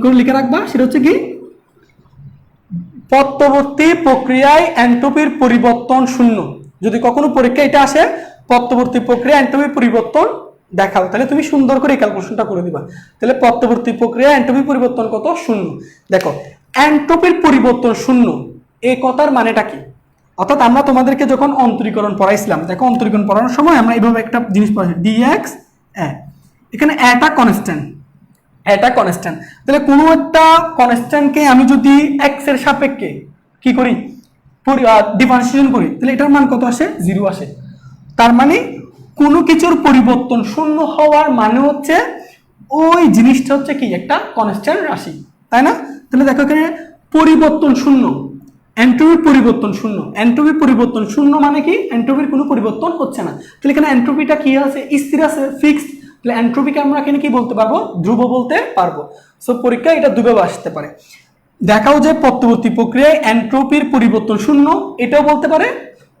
করে লিখে রাখবা, সেটা হচ্ছে কি পত্তবর্তী প্রক্রিয়ায় এন্ট্রপির পরিবর্তন 0। যদি কখনো পরীক্ষা এটা আসে পত্তবর্তী প্রক্রিয়া এন্ট্রপির পরিবর্তন দেখাও, তাহলে তুমি সুন্দর করে এই ক্যালকুলেশনটা করে দিবা। তাহলে পত্তবর্তী প্রক্রিয়া এন্ট্রপির পরিবর্তন কত, 0। দেখো এন্ট্রপির পরিবর্তন 0 এই কথার মানেটা কি, অর্থাৎ আমরা তোমাদেরকে যখন অন্তরীকরণ পড়াইছিলাম, দেখো অন্তরীকরণ পড়ানোর সময় আমরা এইভাবে একটা জিনিস পড়াইছি, dx এখানে এটা কনস্ট্যান্ট, এটা কনস্ট্যান্ট। তাহলে কোনো একটা কনস্ট্যান্টকে আমি যদি x এর সাপেক্ষে কি করি, ডিফারেন্সিয়েশন করি, তাহলে এটার মান কত আসে, 0 আসে। তার মানে কোনো কিছুর পরিবর্তন 0 হওয়ার মানে হচ্ছে ওই জিনিসটা হচ্ছে কি একটা কনস্ট্যান্ট রাশি, তাই না। তাহলে দেখো এখানে পরিবর্তন 0, এন্ট্রপির পরিবর্তন 0, এন্ট্রপির পরিবর্তন 0 মানে কি এন্ট্রপির কোনো পরিবর্তন হচ্ছে না। তাহলে এখানে এন্ট্রপিটা কি আছে, স্থির আছে, ফিক্সড। তাহলে এন্ট্রপিকে আমরা এখানে কি বলতে পারবো, ধ্রুব বলতে পারবো। সো পরীক্ষায় এটা দুভাবে আসতে পারে, দেখাও যে পত্তবর্তী প্রক্রিয়ায় এন্ট্রপির পরিবর্তন 0 এটাও বলতে পারে,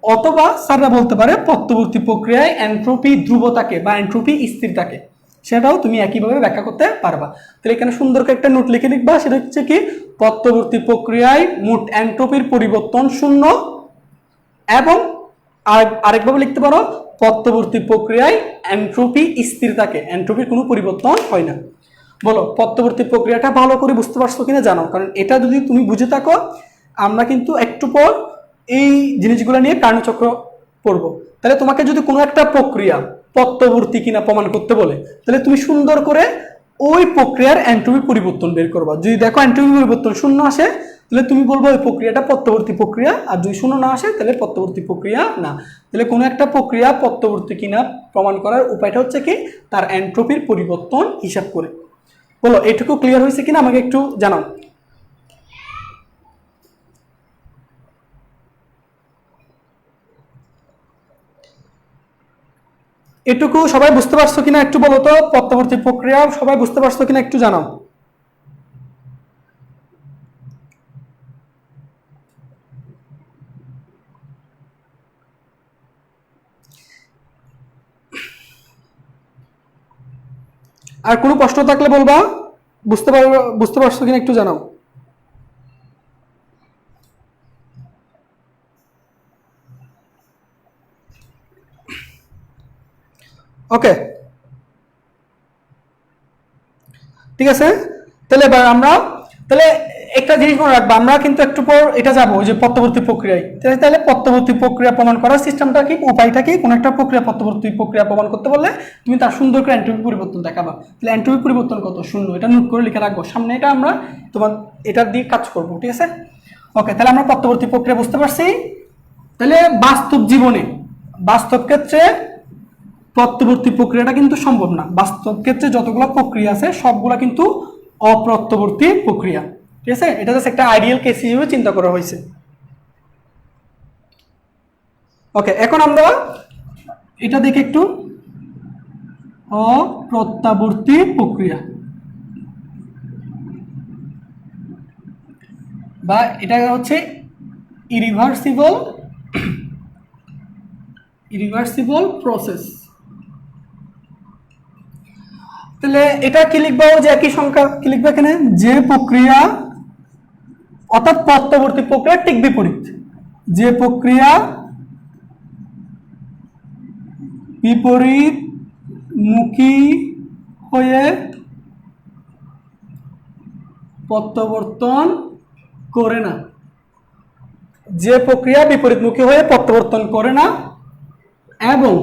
অথবা স্যাররা বলতে পারে পত্তবর্তী প্রক্রিয়ায় এন্ট্রপি ধ্রুব থাকে বা এন্ট্রপি স্থির থাকে, সেটাও তুমি একইভাবে ব্যাখ্যা করতে পারবা। তাহলে এখানে সুন্দর করে একটা নোট লিখে লিখবা, সেটা হচ্ছে কি পত্তবর্তী প্রক্রিয়ায় মোট এন্ট্রপির পরিবর্তন 0 এবং আরেকভাবে লিখতে পারো পত্তবর্তী প্রক্রিয়ায় এন্ট্রপি স্থির থাকে, এন্ট্রপির কোনো পরিবর্তন হয় না। বলো পত্তবর্তী প্রক্রিয়াটা ভালো করে বুঝতে পারছো কিনা জানো, কারণ এটা যদি তুমি বুঝে থাকো আমরা কিন্তু একটু পর এই জিনিসগুলো নিয়ে কার্যচক্র পড়বো। তাহলে তোমাকে যদি কোনো একটা প্রক্রিয়া পত্তবর্তী কিনা প্রমাণ করতে বলে, তাহলে তুমি সুন্দর করে ওই প্রক্রিয়ার এন্ট্রপি পরিবর্তন বের করবা। যদি দেখো এন্ট্রপি পরিবর্তন 0 আসে, তাহলে তুমি বলবো ওই প্রক্রিয়াটা পত্তবর্তী প্রক্রিয়া, আর যদি 0 না আসে তাহলে পত্তবর্তী প্রক্রিয়া না। তাহলে কোনো একটা প্রক্রিয়া পত্তবর্তী কিনা প্রমাণ করার উপায়টা হচ্ছে কি তার এন্ট্রপির পরিবর্তন হিসাব করে। বলো এটুকু ক্লিয়ার হয়েছে কিনা আমাকে একটু জানাও। এটুকু সবাই বুঝতে পারছো কিনা একটু বলো তো, পত্তবর্তী প্রক্রিয়া সবাই বুঝতে পারছো কিনা একটু জানাও। আর কোনো প্রশ্ন থাকলে বলবা, বুঝতে পারছো কিনা একটু জানাও। ওকে ঠিক আছে, তাহলে এবার আমরা তাহলে একটা জিনিস মনে রাখবো, আমরা কিন্তু একটু পর এটা যাবো ওই যে পত্তবর্তী প্রক্রিয়ায়। তাহলে পত্তবর্তী প্রক্রিয়া প্রমাণ করার সিস্টেমটা কি, উপায়টা কি? কোন একটা প্রক্রিয়া পত্তবর্তী প্রক্রিয়া প্রমাণ করতে বললে তুমি তার সুন্দর করে এন্ট্রপি পরিবর্তন দেখাবা। তাহলে এন্ট্রপি পরিবর্তন কত? 0। এটা নোট করে লিখে রাখবো, সামনে এটা আমরা তোমার এটা দিয়ে কাজ করব, ঠিক আছে? ওকে, তাহলে আমরা পত্তবর্তী প্রক্রিয়া বুঝতে পারছি। তাহলে বাস্তব জীবনে, বাস্তব ক্ষেত্রে প্রত্যবর্তী প্রক্রিয়াটা কিন্তু সম্ভব না। বাস্তব ক্ষেত্রে যতগুলো প্রক্রিয়া আছে সবগুলা কিন্তু অপ্রত্যবর্তী প্রক্রিয়া, ঠিক আছে? এটা জাস্ট একটা আইডিয়াল কেস হিসেবে চিন্তা করা হয়েছে। ওকে, এখন আমরা এটা দেখে একটু অপ্রত্যাবর্তী প্রক্রিয়া, বা এটা হচ্ছে ইরিভার্সিবল প্রসেস। তাহলে এটা কি লিখবো? যে একই সংখ্যা কি লিখবো এখানে, যে প্রক্রিয়া, অর্থাৎ প্রত্যবর্তী প্রক্রিয়া ঠিক বিপরীত, যে প্রক্রিয়া বিপরীত মুখী হয়ে প্রত্যাবর্তন করে না, যে প্রক্রিয়া বিপরীতমুখী হয়ে প্রত্যাবর্তন করে না এবং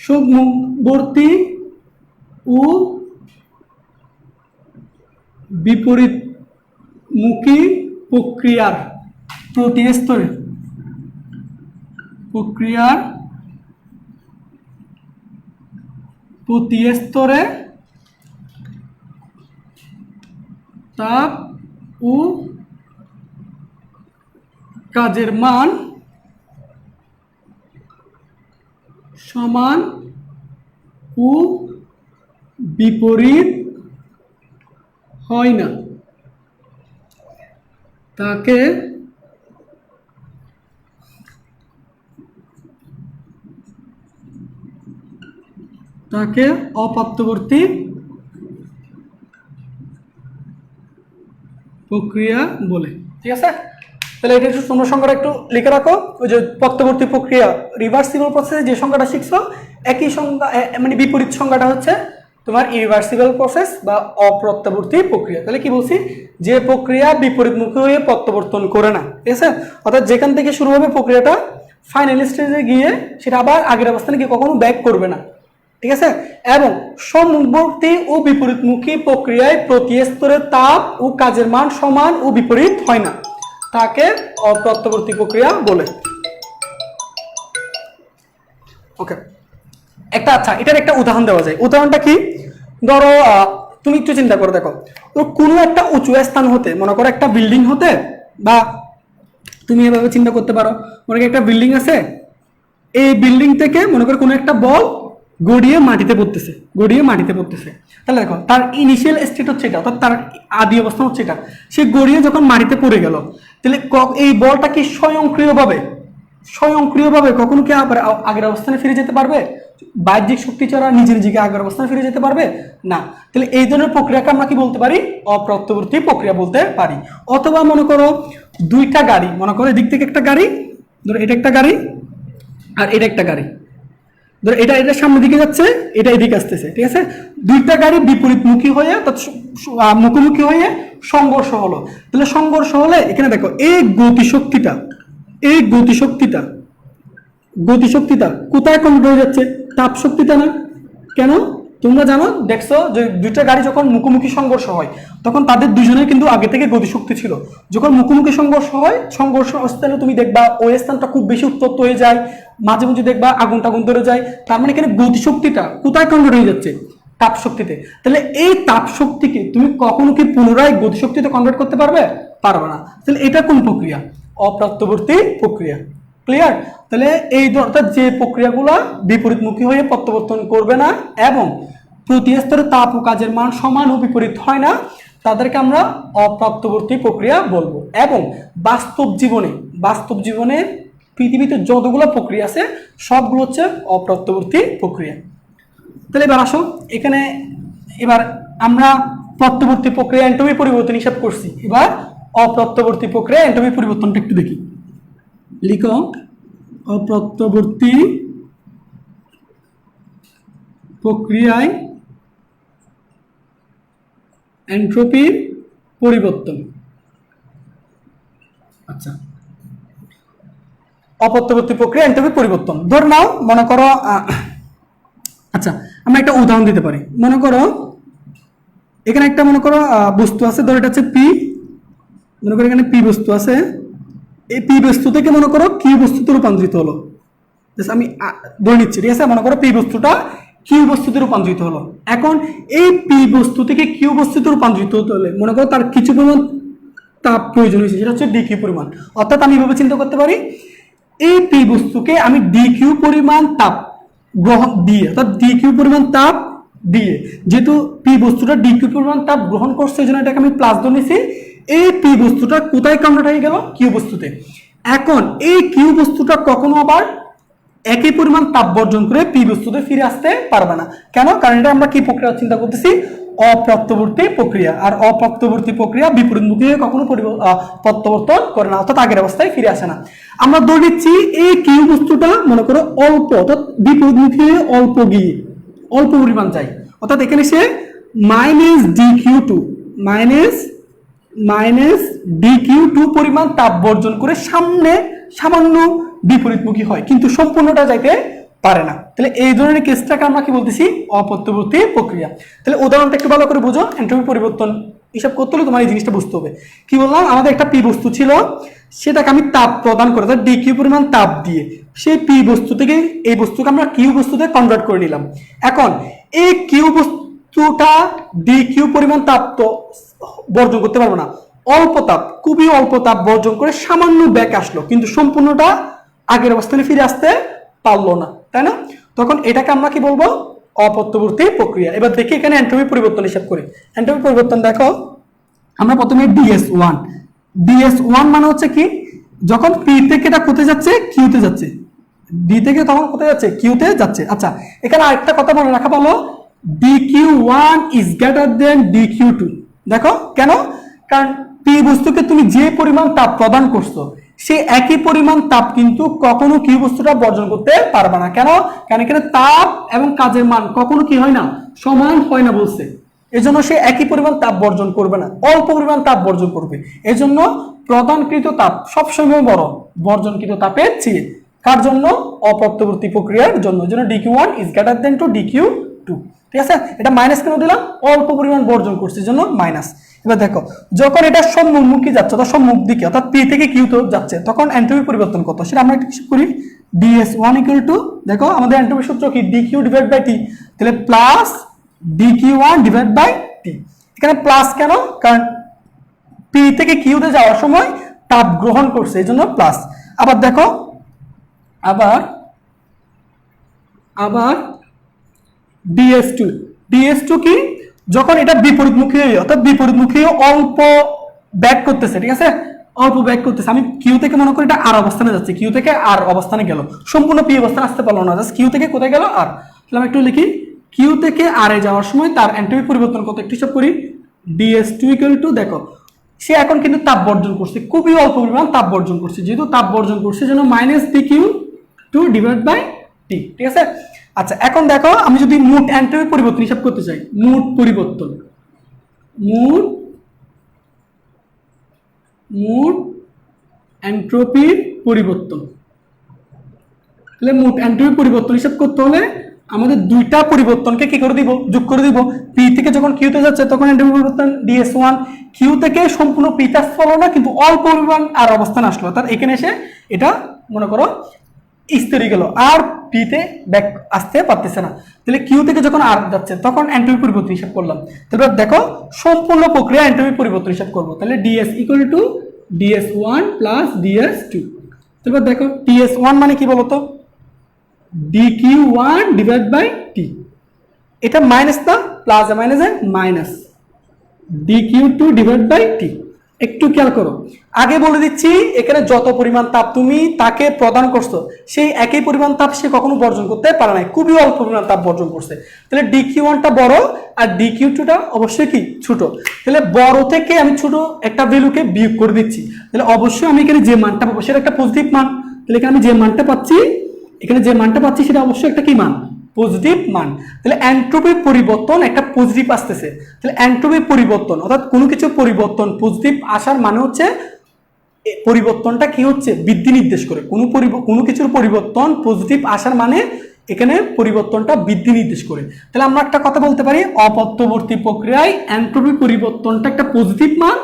সম্মুখবর্তী ও বিপরীতমুখী প্রক্রিয়ার প্রতি স্তরে তাপ ও কাজের মান সমান ও বিপরীত হয় না, তাকে অপ্রত্যবর্তী প্রক্রিয়া বলে, ঠিক আছে? তাহলে এটা একটু তোমরা সংখ্যাটা একটু লিখে রাখো। ওই যে প্রত্যবর্তী প্রক্রিয়া রিভার্সিবল প্রসেসে যে সংখ্যাটা শিখছো, একই সংখ্যা মানে বিপরীত সংখ্যাটা হচ্ছে তোমার ইরিভার্সিবল প্রসেস বা অপ্রত্যাবর্তী প্রক্রিয়া। তাহলে কি বলছি? যে প্রক্রিয়া বিপরীতমুখী হয়ে প্রত্যাবর্তন করে না, ঠিক আছে? অর্থাৎ যেখান থেকে শুরু হবে প্রক্রিয়াটা ফাইনাল স্টেজে গিয়ে সেটা আবার আগের অবস্থানে গিয়ে কখনো ব্যাক করবে না, ঠিক আছে? এবং সমবর্তী ও বিপরীতমুখী প্রক্রিয়ায় প্রতি স্তরে তাপ ও কাজের মান সমান ও বিপরীত হয় না, তাকে অপ্রত্যবর্তী প্রক্রিয়া বলে। ওকে, একটা আচ্ছা এটার একটা উদাহরণ দেওয়া যায়। উদাহরণটা কি? ধরো তুমি একটু চিন্তা করে দেখো, তো কোনো একটা উঁচু স্থান হতে, মনে করো একটা বিল্ডিং হতে, বা তুমি এভাবে চিন্তা করতে পারো, মনে করো একটা বিল্ডিং আছে, এই বিল্ডিং থেকে মনে করো কোনো একটা বল গড়িয়ে মাটিতে পড়তেছে। তাহলে দেখো তার ইনিশিয়াল স্টেট হচ্ছে এটা, অর্থাৎ তার আদি অবস্থা হচ্ছে এটা। সে গড়িয়ে যখন মাটিতে পড়ে গেল, তাহলে এই বলটা কি স্বয়ংক্রিয়ভাবে কখনো কি আবার আগের অবস্থানে ফিরে যেতে পারবে? বাহ্যিক শক্তি ছাড়া নিজের আগের অবস্থানে ফিরে যেতে পারবে না। তাহলে এই ধরনের প্রক্রিয়াকে আমরা কি বলতে পারি? অপ্রত্যবর্তী প্রক্রিয়া বলতে পারি। অথবা মনে করো দুইটা গাড়ি, মনে করো এদিক থেকে একটা গাড়ি, ধরো এটা একটা গাড়ি আর এটা একটা গাড়ি, ধরো এটা সামনের দিকে যাচ্ছে, এটা এদিকে আসতেছে, ঠিক আছে? দুইটা গাড়ি বিপরীতমুখী হয়ে মুখোমুখি হয়ে সংঘর্ষ হলো। তাহলে সংঘর্ষ হলে এখানে দেখো এই গতিশক্তিটা কোথায় কন্ট্রোল হয়ে যাচ্ছে? তাপ শক্তিটা না? কেন? তোমরা জানো, দেখছো যে দুইটা গাড়ি যখন মুখোমুখি সংঘর্ষ হয় তখন তাদের দুজনের কিন্তু আগে থেকে গতিশক্তি ছিল। যখন মুখোমুখি সংঘর্ষ হয়, সংঘর্ষ স্থানে তুমি দেখবা ওই স্থানটা খুব বেশি উত্তপ্ত হয়ে যায়, মাঝে মাঝে দেখবা আগুন টাগুন ধরে যায়। তার মানে এখানে গতিশক্তিটা কোথায় কন্ট্রোল হয়ে যাচ্ছে? তাপ শক্তিতে। তাহলে এই তাপ শক্তিকে তুমি কখনো কি পুনরায় গতিশক্তিতে কনভার্ট করতে পারবে? পারবে না। তাহলে এটা কোন প্রক্রিয়া? অপ্রত্যবর্তী প্রক্রিয়া। ক্লিয়ার? তাহলে এই অর্থাৎ যে প্রক্রিয়াগুলো বিপরীতমুখী হয়ে প্রত্যাবর্তন করবে না এবং প্রতি স্তরে তাপ ও কাজের মান সমান ও বিপরীত হয় না, তাদেরকে আমরা অপ্রত্যবর্তী প্রক্রিয়া বলবো। এবং বাস্তব জীবনে পৃথিবীতে যতগুলো প্রক্রিয়া আছে সবগুলো হচ্ছে অপ্রত্যবর্তী প্রক্রিয়া। তাহলে এবার আসো এখানে, এবার আমরা প্রত্যবর্তী প্রক্রিয়া এন্ট্রপি পরিবর্তন হিসাব করছি, এবার অপ্রত্যবর্তী প্রক্রিয়া এন্ট্রপি পরিবর্তনটা একটু দেখি। লিখো অপ্রত্যবর্তী প্রক্রিয়ায় এন্ট্রপির পরিবর্তন। আচ্ছা, অপত্যবর্তী প্রক্রিয়া এন্ট্রপি পরিবর্তন। ধরে নাও, মনে করো আচ্ছা আমরা একটা উদাহরণ দিতে পারি। মনে করো এখানে একটা মনে করো বস্তু আছে, ধরো এটা হচ্ছে পি। মনে করো এখানে পি বস্তু আছে, এই পি বস্তু থেকে মনে করো কিউ বস্তুতে রূপান্তরিত হলো। আমি ধরে নিচ্ছি, ঠিক আছে। মনে করো পি বস্তুটা কিউ বস্তুতে রূপান্তরিত হলো। এখন এই পি বস্তু থেকে কিউ বস্তুতে রূপান্তরিত হতে হলে মনে করো তার কিছু পরিমাণ তাপ প্রয়োজন হয়েছে, সেটা হচ্ছে ডিকিউ পরিমাণ। অর্থাৎ আমি এভাবে চিন্তা করতে পারি, এই পি বস্তুকে আমি ডিকিউ পরিমাণ তাপ গ্রহণ দিয়ে, অর্থাৎ ডিকিউ পরিমাণ তাপ দিয়ে, যেহেতু পি বস্তুটা ডিকিউ পরিমাণ তাপ গ্রহণ করছে, এই জন্য এটাকে আমি প্লাস ধরে নিছি। এই পি বস্তুটা কোথায় কনভার্ট হয়ে গেল? কিউ বস্তুতে। এখন এই কিউ বস্তুটা কখনো আবার একই পরিমাণ তাপ বর্জন করে পি বস্তুতে ফিরে আসতে পারবে না। কেন? কারণ এটা আমরা কি প্রক্রিয়া চিন্তা করতেছি? অপ্রত্যবর্তী প্রক্রিয়া। আর অপ্রত্যবর্তী প্রক্রিয়া বিপরীতমুখী হয়ে কখনো প্রত্যাবর্তন করে না, অর্থাৎ আগের অবস্থায় ফিরে আসে না। আমরা ধরে নিচ্ছি এই কিউ বস্তুটা মনে করো অল্প, অর্থাৎ বিপরীতমুখী হয়ে অল্প গিয়ে অল্প পরিমাণ যায়, অর্থাৎ এখানে সে মাইনাস ডিকিউ টু পরিমাণ তাপ বর্জন করে সামনে সামান্য বিপরীতমুখী হয়, কিন্তু সম্পূর্ণটা যাইতে পারে না। তাহলে এই ধরনের কেসটাকে আমরা কি বলতেছি? অপ্রত্যবর্তী প্রক্রিয়া। তাহলে উদাহরণটা একটু ভালো করে বুঝো। এন্ট্রপি পরিবর্তন হিসাব করতে হলে তোমার এই জিনিসটা বুঝতে হবে। কি বললাম? আমাদের একটা পি বস্তু ছিল, সেটাকে আমি তাপ প্রদান করে ডি কিউ পরিমাণ তাপ দিয়ে সেই পি বস্তু থেকে এই বস্তুকে আমরা কিউ বস্তুতে কনভার্ট করে নিলাম। এখন এই কিউ বস্তুটা ডি কিউ পরিমাণ তাপ তো বর্জন করতে পারবো না, অল্প তাপ, খুবই অল্প তাপ বর্জন করে সামান্য ব্যাক আসলো, কিন্তু সম্পূর্ণটা আগের অবস্থানে ফিরে আসতে পারলো না, তাই না? তখন এটাকে আমরা কি বলবো? অপ্রত্যবর্তী প্রক্রিয়া। এবার দেখি এখানে এন্ট্রপি পরিবর্তন হিসাব করি। এন্ট্রপি পরিবর্তন দেখো, আমরা প্রথমে ডিএস ওয়ান মানে হচ্ছে কি? যখন পি থেকে এটা কোথায় যাচ্ছে? কিউতে যাচ্ছে। ডি থেকে তখন কোথায় যাচ্ছে? কিউতে যাচ্ছে। আচ্ছা, এখানে আরেকটা কথা মনে রাখা ভালো, ডিকিউ1 ইজ গ্রেটার দেন ডিকিউ2। দেখো কেন? কারণ পি বস্তুকে তুমি যে পরিমাণ তাপ প্রদান করছো, সেই একই পরিমাণ তাপ কিন্তু কখনো কিউ বস্তুটা বর্জন করতে পারবে না। কেন? কারণ এখানে তাপ এবং কাজের মান কখনো কি হয় না? সমান হয় না বলছে। এজন্য সে একই পরিমাণ তাপ বর্জন করবে না, অল্প পরিমাণ তাপ বর্জন করবে। এজন্য প্রদানকৃত তাপ সবসময় বড় বর্জনকৃত তাপের চেয়ে। কার জন্য? অপ্রত্যবর্তী প্রক্রিয়ার জন্য। এজন্য ডিকিউ1 ইজ গ্রেটার দেন টু ডিকিউ2। ঠিক আছে? এটা মাইনাস কেন দিলাম? অল্প পরিমাণ বর্জন করছে, জন্য মাইনাস। এবার দেখো, যখন এটা সম্মুখী যাচ্ছে, অর্থাৎ সম্মুখ দিকে, অর্থাৎ পি থেকে কিউতে যাচ্ছে, তখন এন্ট্রপি পরিবর্তন কত? সেটা আমরা একটু হিসাব করি। ডিএস1 ইকুয়াল টু, দেখো আমাদের এন্ট্রপি সূত্র কি? ডিকিউ ডিভাইড বাই টি। তাহলে প্লাস ডিকিউ1 ডিভাইড বাই টি। এখানে প্লাস কেন? কারণ পি থেকে কিউতে যাওয়ার সময় তাপ গ্রহণ করছে, এই জন্য প্লাস। আবার দেখো, আবার ডিএস টু কি? যখন এটা বিপরীতমুখী, অর্থাৎ বিপরীতমুখী অল্প ব্যাক করতেছে, ঠিক আছে? অল্প ব্যাক করতেছে। আমি কিউ থেকে মনে করি এটা আর অবস্থানে যাচ্ছে, কিউ থেকে আর অবস্থানে গেল, সম্পূর্ণ পি অবস্থানে আসতে পারলো না, জাস্ট কিউ থেকে কোথায় গেল? আর। তাহলে আমি একটু লিখি, কিউ থেকে আর এ যাওয়ার সময় তার এন্ট্রপি পরিবর্তন কত? একটু হিসাব করি। ডিএস2 ইকুয়াল টু, দেখো সে এখন কিন্তু তাপ বর্জন করছে, খুবই অল্প পরিমাণ তাপ বর্জন করছে। যেহেতু তাপ বর্জন করছে, জন্য মাইনাস ডিকিউ2 ডিভাইড বাই টি। ঠিক আছে? আচ্ছা, এখন দেখো আমি যদি মোট এন্ট্রপি পরিবর্তন হিসাব করতে চাই, মোট এন্ট্রপির পরিবর্তন, তাহলে মোট এন্ট্রপি পরিবর্তন হিসাব করতে হলে আমাদের দুইটা পরিবর্তনকে কি করে দিব? যোগ করে দিব। পি থেকে যখন কিউতে যাচ্ছে, তখন এন্ট্রপি পরিবর্তন ডিএস1। কিউ থেকে সম্পূর্ণ পিতে আসতে পারলো না, কিন্তু অল্প পরিমাণ আর অবস্থান আসলো, অর্থাৎ এখানে এসে এটা মনে করো স্থির গেল, আর পিতে ব্যাক আসতে পারতেছে না। তাহলে কিউ থেকে যখন আর যাচ্ছে, তখন এন্ট্রপি পরিবর্তন হিসাব করলাম। তাহলে দেখো সম্পূর্ণ প্রক্রিয়া এন্ট্রপি পরিবর্তন হিসাব করবো। তাহলে ডিএস ইকুয়াল টু ডিএস1 প্লাস ডিএস2। তারপর দেখো ডিএস1 মানে কি বলতো? ডিকিউ1 ডিভাইড বাই টি। এটা মাইনাস না, প্লাস মাইনাসে মাইনাস ডিকিউ2 ডিভাইড বাই টি। একটু খেয়াল করো, আগে বলে দিচ্ছি, এখানে যত পরিমাণ তাপ তুমি তাকে প্রদান করছো, সেই একই পরিমাণ তাপ সে কখনো বর্জন করতে পারে না, খুবই অল্প পরিমাণ তাপ বর্জন করছে। তাহলে ডিকিউ1টা বড় আর ডিকিউ2টা অবশ্যই কি? ছোট। তাহলে বড় থেকে আমি ছোট একটা ভ্যালুকে বিয়োগ করে দিচ্ছি, তাহলে অবশ্যই আমি এখানে যে মানটা পাবো সেটা একটা পজিটিভ মান। তাহলে এখানে আমি যে মানটা পাচ্ছি, সেটা অবশ্যই একটা কি মান? পজিটিভ মান। তাহলে এন্ট্রপি পরিবর্তন একটা পজিটিভ আসতেছে, তাহলে এন্ট্রপি পরিবর্তন অর্থাৎ কোনো কিছু পরিবর্তন পজিটিভ আসার মানে হচ্ছে পরিবর্তনটা কি হচ্ছে বৃদ্ধি নির্দেশ করে। কোনো কিছুর পরিবর্তন পজিটিভ আসার মানে এখানে পরিবর্তনটা বৃদ্ধি নির্দেশ করে। তাহলে আমরা একটা কথা বলতে পারি, অপত্যবর্তী প্রক্রিয়ায় এন্ট্রপি পরিবর্তনটা একটা পজিটিভ মান।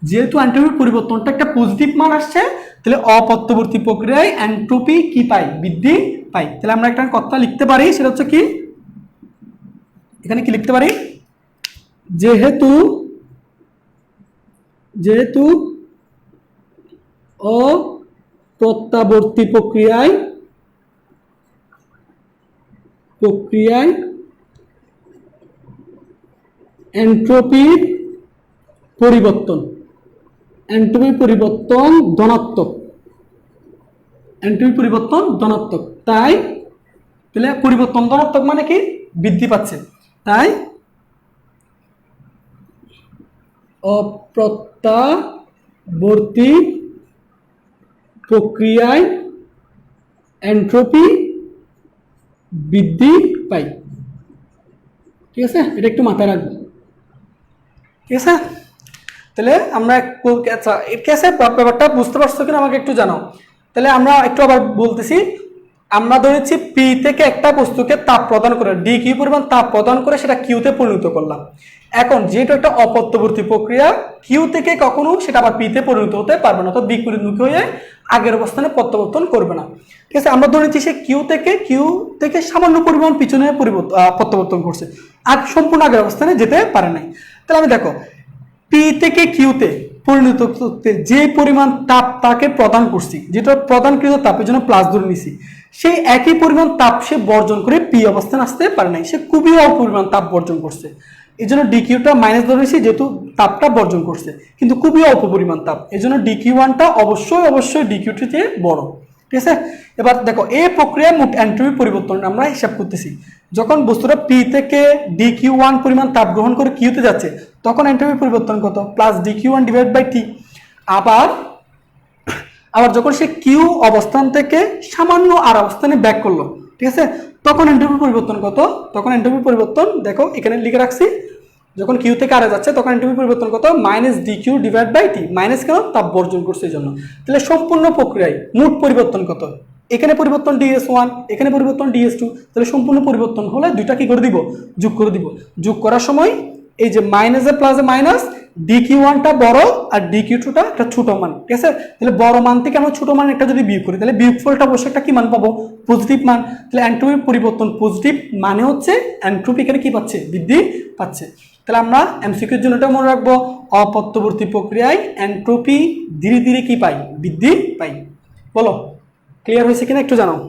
যেহেতু এন্ট্রপি পরিবর্তনটা একটা পজিটিভ মান আসছে, তাহলে অপত্যবর্তী প্রক্রিয়ায় এন্ট্রপি কি পাই, বৃদ্ধি পাই। তাহলে আমরা একটা কথা লিখতে পারি, সেটা হচ্ছে কি, এখানে কি লিখতে পারি, যেহেতু অপ্রত্যাবর্তী প্রক্রিয়ায় এন্ট্রপির পরিবর্তন ধনাত্মক, তাই তাহলে পরিবর্তন ধনাত্মক মানে কি বৃদ্ধি পাচ্ছে, তাই অপ্রত্যাবর্তী প্রক্রিয়ায় এন্ট্রপি বৃদ্ধি পাই। ঠিক আছে, এটা একটু মাথায় রাখবো। ঠিক আছে, তাহলে আমরা আচ্ছা কেসে ব্যাপারটা বুঝতে পারছো কিনা আমাকে একটু জানাও। তাহলে আমরা একটু আবার বলতেছি, আমরা ধরেছি পি থেকে একটা বস্তুকে তাপ প্রদান করে ডি কিউ পরিমাণ তাপ প্রদান করে সেটা কিউতে পরিণত করলাম। এখন যেহেতু একটা অপত্যবর্তী প্রক্রিয়া, কিউ থেকে কখনো সেটা আবার পিতে পরিণত হতে পারবে না, অর্থাৎ বিপরীতমুখী হয়ে আগের অবস্থানে প্রত্যাবর্তন করবে না। ঠিক আছে, আমরা ধরে নিচ্ছি সে কিউ থেকে সামান্য পরিমাণ পিছনে প্রত্যাবর্তন করছে, আর সম্পূর্ণ আগের অবস্থানে যেতে পারে নাই। তাহলে আমি দেখো পি থেকে কিউতে পরিণত করতে যে পরিমাণ তাপ তাকে প্রদান করছি, যেটা প্রদানকৃত তাপের জন্য প্লাস ধরে নিছি, সেই একই পরিমাণ তাপ সে বর্জন করে পি অবস্থানে আসতে পারে নাই, সে খুবই অল্প পরিমাণ তাপ বর্জন করছে। এই জন্য ডিকিউটা মাইনাস ধরে নিছি, যেহেতু তাপটা বর্জন করছে কিন্তু খুবই অল্প পরিমাণ তাপ, এই জন্য ডিকিউ ওয়ানটা অবশ্যই ডিকিউটির চেয়ে বড়। ঠিক আছে, এবার দেখো এই প্রক্রিয়ায় মোট এন্ট্রপি পরিবর্তন আমরা হিসাব করতেছি। যখন বস্তুটা পি থেকে ডিকিউ ওয়ান পরিমাণ তাপ গ্রহণ করে কিউতে যাচ্ছে, তখন এন্ট্রপি পরিবর্তন কত, plus DQ one divide by T. আবার যখন সে কিউ অবস্থান থেকে সামান্য আর অবস্থানে ব্যাক করলো, ঠিক আছে, তখন এন্ট্রপি পরিবর্তন কত, তখন এন্ট্রপি পরিবর্তন দেখো এখানে লিখে রাখছি, যখন কিউ থেকে আরে যাচ্ছে তখন এন্ট্রপি পরিবর্তন কত, minus D Q divide by T. Minus কেন, তাপ বর্জন করছে এই জন্য। তাহলে সম্পূর্ণ প্রক্রিয়ায় মোট পরিবর্তন কত, এখানে পরিবর্তন ডিএস ওয়ান, এখানে পরিবর্তন ডিএস টু। তাহলে সম্পূর্ণ পরিবর্তন হলে দুইটা কি করে দিব, যোগ করে দিব। যোগ করার সময় এই যে মাইনাসে প্লাসে মাইনাস, ডি কিউ ওয়ানটা বড় আর ডি কিউ টুটা একটা ছোট মান। ঠিক আছে, তাহলে বড় মান থেকে আমরা ছোট মান একটা যদি বিয়োগ করি, তাহলে বিয়োগফলটা অবশ্যই একটা কি মান পাবো, পজিটিভ মান। তাহলে এন্ট্রপি পরিবর্তন পজিটিভ মানে হচ্ছে এন্ট্রপি এখানে কি পাচ্ছে, বৃদ্ধি পাচ্ছে। তাহলে আমরা এমসিকিউর জন্য এটা মনে রাখবো, অপত্যবর্তী প্রক্রিয়ায় এন্ট্রপি ধীরে ধীরে কি পাই, বৃদ্ধি পাই। বলো ক্লিয়ার হয়েছে কিনা একটু জানাও।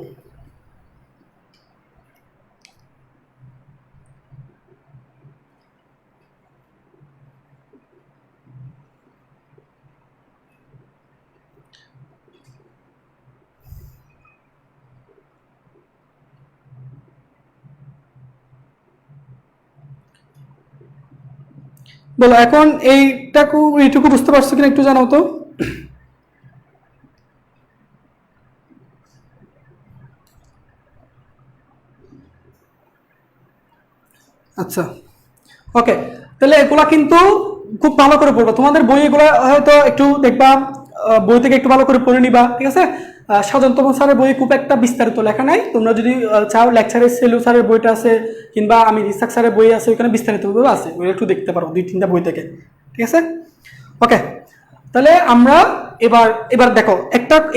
বলো এখন এইটুকু বুঝতে পারছো কিনা একটু জানাও তো। আচ্ছা ওকে, তাহলে এগুলা কিন্তু খুব ভালো করে পড়বা, তোমাদের বই এগুলো হয়তো একটু দেখবা, বই থেকে একটু ভালো করে পড়ে নিবা। ঠিক আছে, সাজন্ত স্যারের বই খুব একটা বিস্তারিত লেখা নাই, তোমরা যদি চাও লেকচারের সেলু স্যারের বইটা আছে, কিংবা আমি রিসার্চ স্যারের বই আছে, ওইখানে বিস্তারিত আছে, ওই একটু দেখতে পারো 2-3টা বই থেকে। ঠিক আছে ওকে, তাহলে আমরা এবার দেখো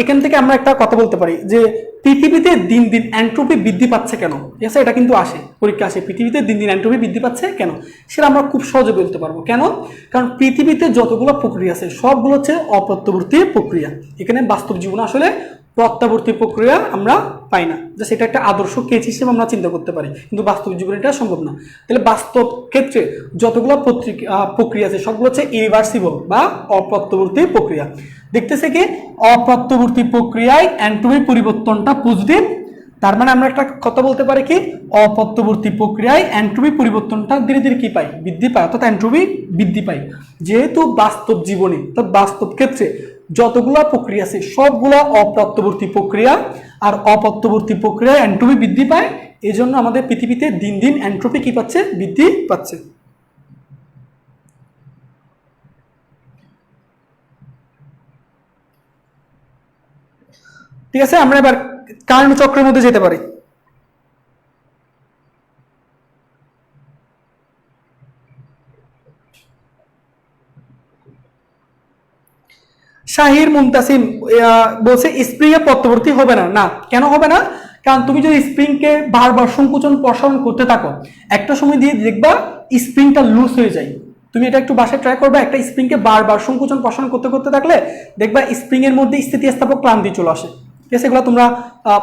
এখান থেকে আমরা একটা কথা বলতে পারি যে পৃথিবীতে দিন দিন এন্ট্রপি বৃদ্ধি পাচ্ছে কেন। ঠিক আছে, এটা কিন্তু আসে, পরীক্ষা আসে, পৃথিবীতে দিন দিন এন্ট্রপি বৃদ্ধি পাচ্ছে কেন, সেটা আমরা খুব সহজে বলতে পারবো। কেন, কারণ পৃথিবীতে যতগুলো প্রক্রিয়া আছে সবগুলো হচ্ছে অপ্রত্যাবর্তী প্রক্রিয়া। এখানে বাস্তব জীবনে আসলে প্রত্যাবর্তী প্রক্রিয়া আমরা পাই না, যে সেটা একটা আদর্শ কেস হিসেবে আমরা চিন্তা করতে পারি, কিন্তু বাস্তব জীবনে এটা সম্ভব না। তাহলে বাস্তব ক্ষেত্রে যতগুলো প্রক্রিয়া আছে সবগুলো হচ্ছে ইরিভার্সিবল বা অপ্রত্যাবর্তী প্রক্রিয়া। দেখতেছে কি, অপ্রত্যাবর্তী প্রক্রিয়ায় এন্ট্রপি পরিবর্তনটা পজিটিভ, তার মানে আমরা একটা কথা বলতে পারি কি, অপ্রত্যাবর্তী প্রক্রিয়ায় এন্ট্রপি পরিবর্তনটা ধীরে ধীরে কি পাই, বৃদ্ধি পায়, অর্থাৎ এন্ট্রপি বৃদ্ধি পায়। যেহেতু বাস্তব জীবনে অর্থাৎ বাস্তব ক্ষেত্রে যতগুলা প্রক্রিয়া আছে সবগুলা অপ্রত্যাবর্তী প্রক্রিয়া, আর অপত্যবর্তী প্রক্রিয়ায় এন্ট্রপি বৃদ্ধি পায়। এই জন্য আমাদের পৃথিবীতে দিন দিন এন্ট্রপি কি পাচ্ছে? বৃদ্ধি পাচ্ছে। ঠিক আছে, আমরা এবার কার্নো চক্রের মধ্যে যেতে পারি। শাহির মুমতাসিম বলছে স্প্রিং এ পত্তবর্তী হবে না। না, কেন হবে না? কারণ তুমি যদি স্প্রিংকে বারবার সংকুচন প্রসারণ করতে থাকো, একটা সময় দিয়ে দেখবা স্প্রিংটা লুজ হয়ে যায়। তুমি এটা একটু বাসায় ট্রাই করবে, একটা স্প্রিংকে বারবার সংকুচন প্রসারণ করতে করতে থাকলে দেখবা স্প্রিং এর মধ্যে স্থিতিস্থাপক ক্লান্তি চলে আসে। ঠিক আছে, এগুলো তোমরা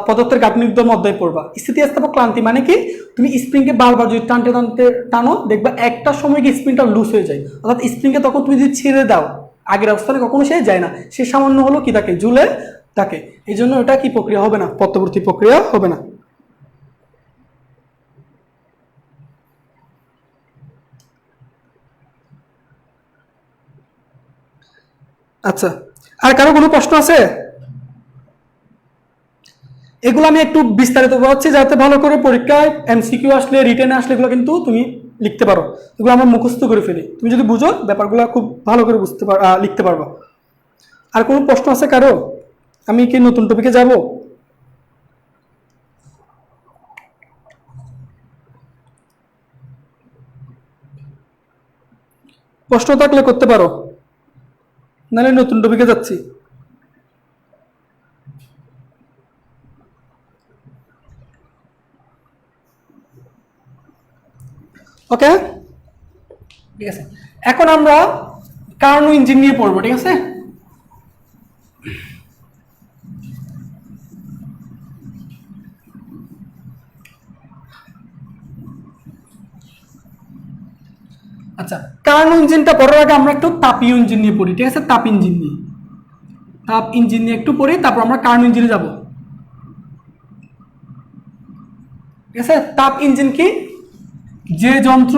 পদার্থের গাঠনিকদের মধ্যে পড়বা। স্থিতিস্থাপক ক্লান্তি মানে কি? তুমি স্প্রিংকে বারবার যদি টানতে টানতে টানো, দেখবা একটা সময় গিয়ে স্প্রিংটা লুজ হয়ে যায়। অর্থাৎ স্প্রিংকে তখন তুমি যদি ছেড়ে দাও, আগের অবস্থানে কখনো সে যায় না, সে সামান্য হলো কি থাকে, ঝুলে থাকে। এই জন্য এটা কি প্রক্রিয়া হবে না? পত্তবর্তী প্রক্রিয়া হবে না। আচ্ছা, আর কারো কোনো প্রশ্ন আছে? এগুলো আমি একটু বিস্তারিত বলছি যাতে ভালো করে পরীক্ষায় এমসিকিউ আসলে, রিটেনে আসলে এগুলো কিন্তু তুমি লিখতে পারো। এগুলো আমরা মুখস্থ করে ফেলি, তুমি যদি বুঝো ব্যাপারগুলো খুব ভালো করে লিখতে পারবা। আর কোনো প্রশ্ন আছে কারো? আমি কি নতুন টপিকে যাব? প্রশ্ন থাকলে করতে পারো, নাহলে নতুন টপিকে যাচ্ছি। ওকে, ঠিক আছে। এখন আমরা কার্নো ইঞ্জিন নিয়ে পড়বো। ঠিক আছে, আচ্ছা, কার্নো ইঞ্জিনটা পড়ার আগে আমরা একটু তাপীয় ইঞ্জিন নিয়ে পড়ি। ঠিক আছে, তাপ ইঞ্জিন নিয়ে একটু পড়ি, তারপর আমরা কার্নো ইঞ্জিনে যাব। ঠিক আছে, তাপ ইঞ্জিন কি? যে যন্ত্র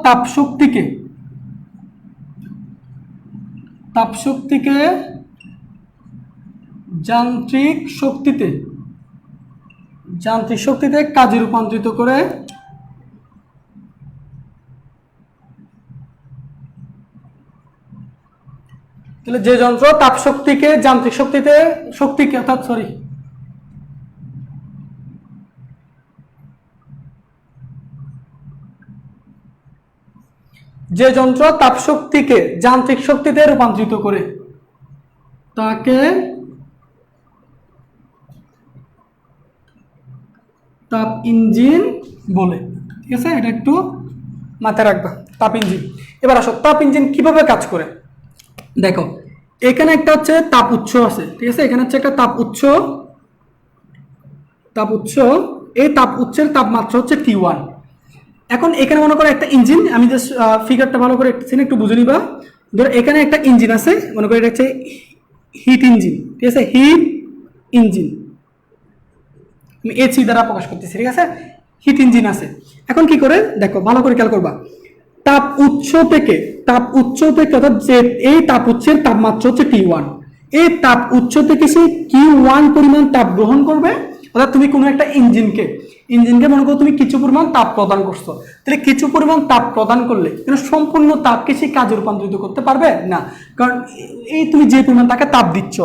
তাপশক্তিকে যান্ত্রিক শক্তিতে কাজে রূপান্তরিত করে তাহলে যে যন্ত্র তাপশক্তিকে যান্ত্রিক শক্তিকে অর্থাৎ যে যন্ত্র তাপশক্তিকে যান্ত্রিক শক্তিতে রূপান্তরিত করে তাকে তাপ ইঞ্জিন বলে। ঠিক আছে, এটা একটু মাথায় রাখবা, তাপ ইঞ্জিন। এবার আসো, তাপ ইঞ্জিন কিভাবে কাজ করে দেখো। এখানে একটা হচ্ছে তাপ উৎস আছে। ঠিক আছে, এখানে হচ্ছে একটা তাপ উৎস। এই তাপ উৎসের তাপমাত্রা হচ্ছে T1। এখন এখানে মনে করো একটা ইঞ্জিন, আমি জাস্ট ফিগারটা ভালো করে একটু বুঝে নিবা। ধরো এখানে একটা ইঞ্জিন আছে, মনে করো এটা হচ্ছে হিট ইঞ্জিন। ঠিক আছে, হিট ইঞ্জিন আমি এসি দ্বারা প্রকাশ করতেছি। ঠিক আছে, হিট ইঞ্জিন আছে। এখন কি করে দেখো, ভালো করে খেয়াল করবা। তাপ উৎস থেকে অর্থাৎ যে এই তাপ উৎসের তাপমাত্রা হচ্ছে T1। এই তাপ উৎস থেকে সে Q1 পরিমাণ তাপ গ্রহণ করবে। অর্থাৎ তুমি কোনো একটা ইঞ্জিনকে মনে করো তুমি কিছু পরিমাণ তাপ প্রদান করছো, তাহলে কিছু পরিমাণ তাপ প্রদান করলে কিন্তু সম্পূর্ণ তাপকে সে কাজে রূপান্তরিত করতে পারবে না। কারণ এই তুমি যে পরিমাণ তাকে তাপ দিচ্ছ,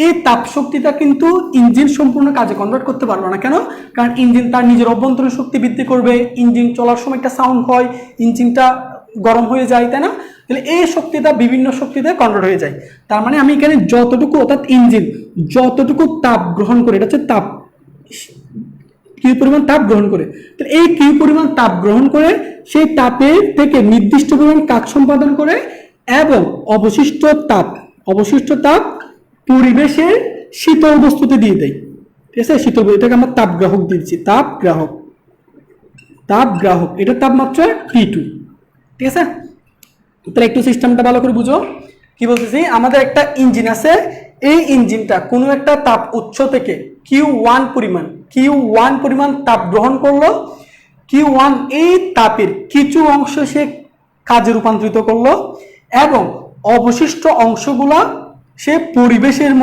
এই তাপ শক্তিটা কিন্তু ইঞ্জিন সম্পূর্ণ কাজে কনভার্ট করতে পারবে না। কেন? কারণ ইঞ্জিন তার নিজের অভ্যন্তরীণ শক্তি বৃদ্ধি করবে, ইঞ্জিন চলার সময় একটা সাউন্ড হয়, ইঞ্জিনটা গরম হয়ে যায়, তাই না? তাহলে এই শক্তিটা বিভিন্ন শক্তিতে কনভার্ট হয়ে যায়। তার মানে আমি এখানে যতটুকু, অর্থাৎ ইঞ্জিন যতটুকু তাপ গ্রহণ করে, এটা হচ্ছে তাপ, কিউ পরিমাণ তাপ গ্রহণ করে, তাহলে এই কিউ পরিমাণ তাপ গ্রহণ করে সেই তাপের থেকে নির্দিষ্ট পরিমাণ কাজ সম্পাদন করে এবং অবশিষ্ট তাপ পরিবেশের শীতল বস্তুতে দিয়ে দেয়। ঠিক আছে, শীতল, এটাকে আমরা তাপগ্রাহক দিচ্ছি, তাপগ্রাহক, এটা তাপমাত্রা T2। ঠিক আছে, তাহলে একটু সিস্টেমটা ভালো করে বুঝো। কি বলতেছি, আমাদের একটা ইঞ্জিন আছে, এই ইঞ্জিনটা কোনো একটা তাপ উৎস থেকে Q1 পরিমাণ তাপ গ্রহণ করলো। Q1 এই তাপের কিছু অংশ সে কাজে রূপান্তরিত করলো এবং অবশিষ্ট অংশগুলা সে পরিবেশের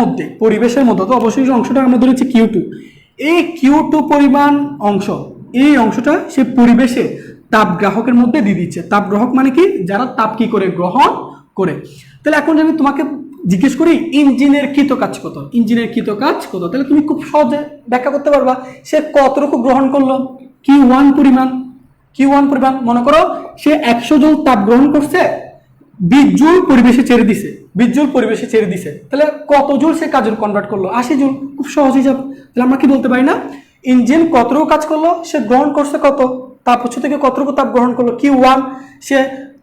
মধ্যে তো অবশ্যই অংশটা আমরা ধরেছি Q2, এই Q2 পরিমাণ অংশ, এই অংশটা সে পরিবেশে তাপ গ্রাহকের মধ্যে দিয়ে দিচ্ছে। তাপ গ্রাহক মানে কি, যারা তাপ কি করে গ্রহণ করে। তাহলে এখন যদি তোমাকে জিজ্ঞেস করি ইঞ্জিনের কৃত কাজ কত, তাহলে তুমি খুব সহজে ব্যাখ্যা করতে পারবা সে কতটুকু গ্রহণ করলো। Q1 পরিমাণ, মনে করো সে 100 জুল তাপ গ্রহণ করছে, 20 জুল পরিবেশে ছেড়ে দিছে, তাহলে কত জুল সে কাজে কনভার্ট করলো, 80 জুল। খুব সহজ হিসাব। তাহলে আমরা কি বলতে পারি না, ইঞ্জিন কতটুকু কাজ করলো, সে গ্রহণ করছে কত তাপ, উৎস থেকে কতটুকু তাপ গ্রহণ করলো Q1, সে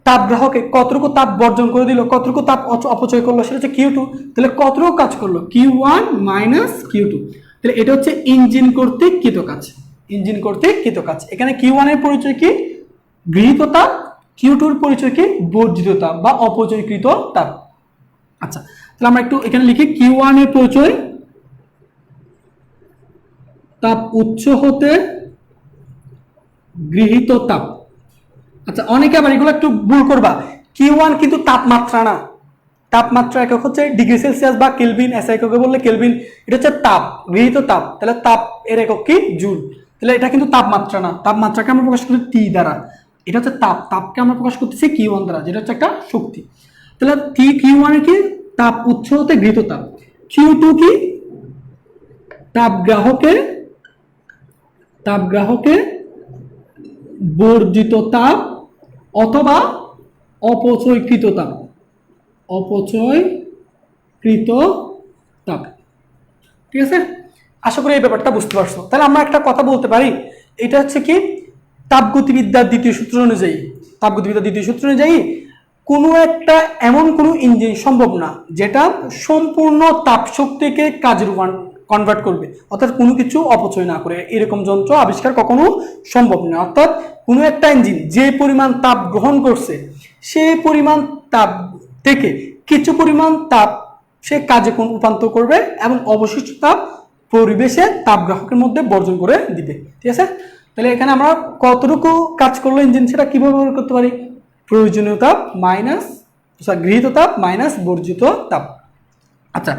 তাপ গ্রাহকে কতটুকু তাপ বর্জন করে দিল, কতটুকু তাপ অপচয় করলো, সেটা হচ্ছে Q2। তাহলে কতটুকু কাজ করলো, Q1 মাইনাস Q2। তাহলে এটা হচ্ছে ইঞ্জিন কর্তৃক কৃত কাজ। এখানে Q1 এর পরিচয় কি, গৃহীত তাপ, Q2 এর পরিচয় কি, বর্জিত তাপ বা অপচয়কৃত তাপ। আচ্ছা, তাহলে আমরা একটু এখানে লিখি Q1 এর পরিচয় তাপ উৎস হতে গৃহীত তাপ। আচ্ছা, অনেকে আবার এগুলো একটু ভুল করবা, Q1 কিন্তু তাপমাত্রা না, তাপমাত্রা একক হচ্ছে ডিগ্রি সেলসিয়াস বা কেলভিন, এসআই এককে বললে কেলভিন, এটা হচ্ছে তাপ, গৃহীত তাপ। তাহলে তাপ এর একক কি, জুল। তাহলে এটা কিন্তু তাপমাত্রা না, তাপমাত্রাকে আমরা প্রকাশ করি টি দ্বারা, এটা হচ্ছে তাপকে আমরা প্রকাশ করতেছি Q1 দ্বারা, যেটা হচ্ছে একটা শক্তি। তাহলে Q1 এর কি, তাপ উৎস হতে গৃহীত তাপ। Q2 কি, তাপ গ্রাহকে বর্জিত তাপ অথবা অপচয়কৃত তাপ। ঠিক আছে, আশা করি এই ব্যাপারটা বুঝতে পারছো। তাহলে আমরা একটা কথা বলতে পারি, এটা হচ্ছে কি, তাপগতিবিদ্যার দ্বিতীয় সূত্র অনুযায়ী কোনো একটা এমন কোনো ইঞ্জিন সম্ভব না যেটা সম্পূর্ণ তাপ শক্তিকে কাজে কনভার্ট করবে, অর্থাৎ কোনো কিছু অপচয় না করে, এরকম যন্ত্র আবিষ্কার কখনো সম্ভব না। অর্থাৎ কোনো একটা ইঞ্জিন যে পরিমাণ তাপ গ্রহণ করছে, সেই পরিমাণ তাপ থেকে কিছু পরিমাণ তাপ সে কাজে রূপান্তর করবে এবং অবশিষ্ট তাপ পরিবেশে তাপ গ্রাহকের মধ্যে বর্জন করে দিবে। ঠিক আছে, তাহলে এখানে আমরা কতটুকু কাজ করলো ইঞ্জিন, সেটা কিভাবে ব্যবহার করতে পারি, প্রয়োজনীয় তাপ মাইনাস গৃহীত তাপ মাইনাস বর্জিত তাপ। আচ্ছা,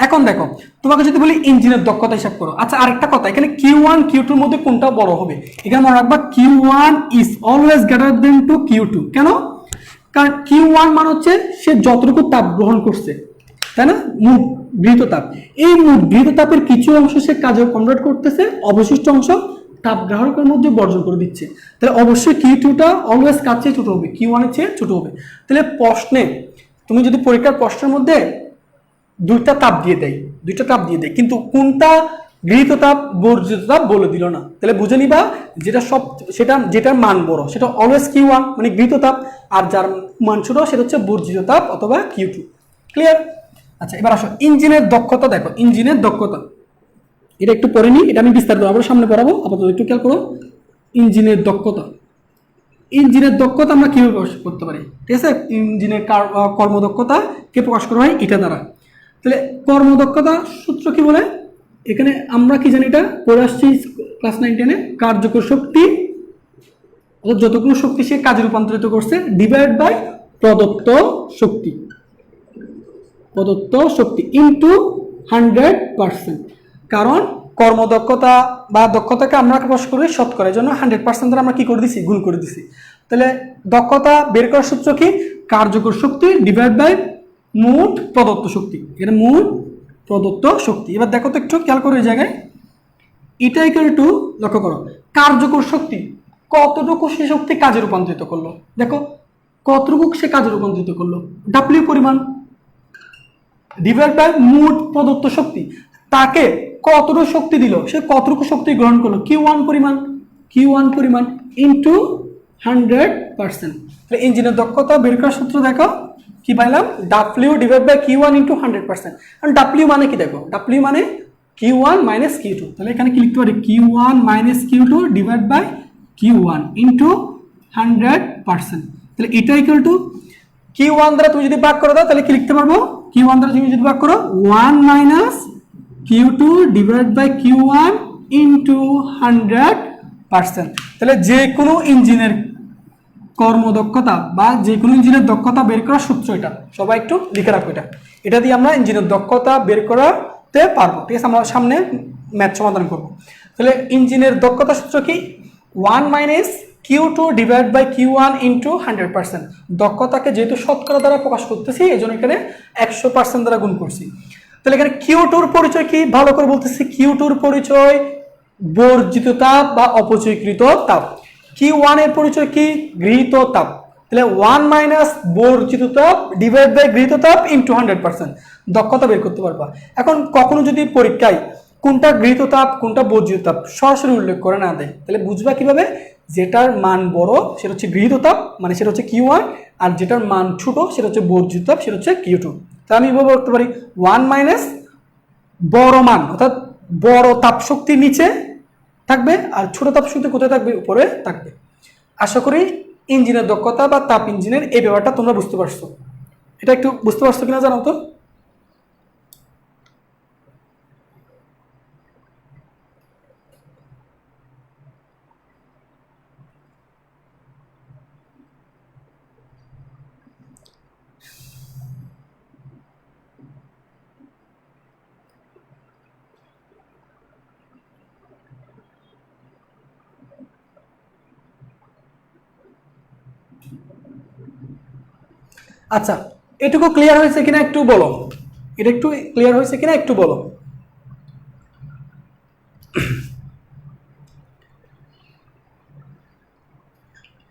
এখন দেখো তোমাকে যদি বলি ইঞ্জিনের দক্ষতা হিসাব করো। আচ্ছা, আরেকটা কথা, এখানে Q1 Q2 এর মধ্যে কোনটা বড় হবে, এখানে মনে রাখবা Q1 is always greater than to Q2। কেন, কারণ Q1 মানে হচ্ছে সে যতটুকু তাপ গ্রহণ করছে, তাই না, মোট গৃহীত তাপ। এই মোট গৃহীত তাপের কিছু অংশ সে কাজে কনভার্ট করতেছে, অবশিষ্ট অংশ তাপ গ্রাহকের মধ্যে বর্জন করে দিচ্ছে। তাহলে অবশ্যই Q2টা অলওয়েজ কার চেয়ে ছোট হবে, Q1 এর চেয়ে ছোট হবে। তাহলে প্রশ্নে তুমি যদি পরীক্ষার প্রশ্নের মধ্যে দুইটা তাপ দিয়ে দেয়, কিন্তু কোনটা গৃহীত তাপ বর্জিত তাপ বলে দিল না, তাহলে বুঝে নিবা যেটার মান বড় সেটা অলওয়েজ Q1 মানে গৃহীত তাপ, আর যার মান ছোট সেটা হচ্ছে বর্জিত তাপ অথবা Q2। ক্লিয়ার? আচ্ছা, এবার আসো ইঞ্জিনের দক্ষতা। দেখো ইঞ্জিনের দক্ষতা, এটা একটু পরে নিই, এটা আমি বিস্তারিত আবার সামনে পড়াবো, আপাতত একটু খেয়াল করো। ইঞ্জিনের দক্ষতা আমরা কিভাবে প্রকাশ করতে পারি? ঠিক আছে, ইঞ্জিনের কর্মদক্ষতা কে প্রকাশ করা হয়, এটা দ্বারা। তাহলে কর্মদক্ষতা সূত্র কি বলে, এখানে আমরা কি জানি, এটা পড়ে আসছি ক্লাস 9-10-এ, কার্যকর শক্তি অর্থাৎ যতগুলো শক্তি সে কাজে রূপান্তরিত করছে ডিভাইড বাই প্রদত্ত শক্তি ইনটু 100%। কারণ কর্মদক্ষতা বা দক্ষতাকে আমরা প্রকাশ করি শতকরা, জন্য 100% দ্বারা আমরা কি করে দিছি, গুণ করে দিছি। তাহলে দক্ষতা বের করার সূত্র কি, কার্যকর শক্তি ডিভাইড বাই মোট প্রদত্ত শক্তি। এটা মোট প্রদত্ত শক্তি। এবার দেখো তো একটু খেয়াল করো এই জায়গায়, এটা ইকুয়াল টু, লক্ষ্য করো কার্যকর শক্তি কতটুকু সে শক্তি কাজে রূপান্তরিত করলো, দেখো কতটুকু সে কাজে রূপান্তরিত করলো, ডাব্লিউ পরিমাণ ডিভাইড বাই মোট প্রদত্ত শক্তি, তাকে কতটুকু শক্তি দিল, সে কতটুকু শক্তি গ্রহণ করলো, Q1 পরিমাণ ইনটু 100%। তাহলে ইঞ্জিনের দক্ষতা বের করার সূত্র দেখো কি পাইলাম, W divide by Q1 into 100%। কারণ ডাব্লিউ মানে কি, দেখো ডাব্লিউ মানে Q1 মাইনাস Q2। তাহলে এখানে কি লিখতে পারি, Q1 minus Q2 divide by Q1 into 100%। তাহলে এটা ইকুয়াল টু Q1 দ্বারা তুমি যদি ভাগ করে দাও তাহলে কি লিখতে পারবো, Q1 দ্বারা তুমি যদি ভাগ করো 1 minus Q2 divide by Q1 into 100%। তাহলে যে কোনো ইঞ্জিনের কর্মদক্ষতা বা যে কোনো ইঞ্জিনের দক্ষতা বের করার সূত্র, এটা সবাই একটু লিখে রাখো। এটা দিয়ে আমরা ইঞ্জিনের দক্ষতা বের করাতে পারবো, ঠিক আছে? আমরা সামনে ম্যাথ সমাধান করব। তাহলে ইঞ্জিনের দক্ষতা সূত্র কি? 1 minus Q2 divide by Q1 into 100%। দক্ষতাকে যেহেতু শতকরা দ্বারা প্রকাশ করতেছি, এই জন্য এখানে 100% দ্বারা গুণ করছি। তাহলে এখানে Q2-র পরিচয় কি? ভালো করে বলতেছি, Q2-র পরিচয় বর্জিত তাপ বা অপচয়কৃত তাপ। Q1 এর পরিচয় কি? গৃহীত তাপ। তাহলে 1 মাইনাস বর্জিত তাপ ডিভাইড বাই গৃহীত তাপ ইন্টু 100%, দক্ষতা বের করতে পারবা। এখন কখনো যদি পরীক্ষায় কোনটা গৃহীত তাপ কোনটা বর্জিত তাপ সরাসরি উল্লেখ করে না দেয়, তাহলে বুঝবা কিভাবে? যেটার মান বড় সেটা হচ্ছে গৃহীত তাপ, মানে সেটা হচ্ছে Q1, আর যেটার মান ছোট সেটা হচ্ছে বর্জিত তাপ, সেটা হচ্ছে Q2। তাহলে আমি এভাবে করতে পারি 1 মাইনাস বড় মান অর্থাৎ বড় তাপ শক্তি নিচে থাকবে আর ছোট তাপ শক্তি কোথায় থাকবে? উপরে থাকবে। আশা করি ইঞ্জিনের দক্ষতা বা তাপ ইঞ্জিনের এই ব্যাপারটা তোমরা বুঝতে পারছো। এটা একটু বুঝতে পারছো কিনা জানাও তো। আচ্ছা, এটুকু ক্লিয়ার হয়েছে কিনা একটু বলো। এটা একটু ক্লিয়ার হয়েছে কিনা একটু বলো।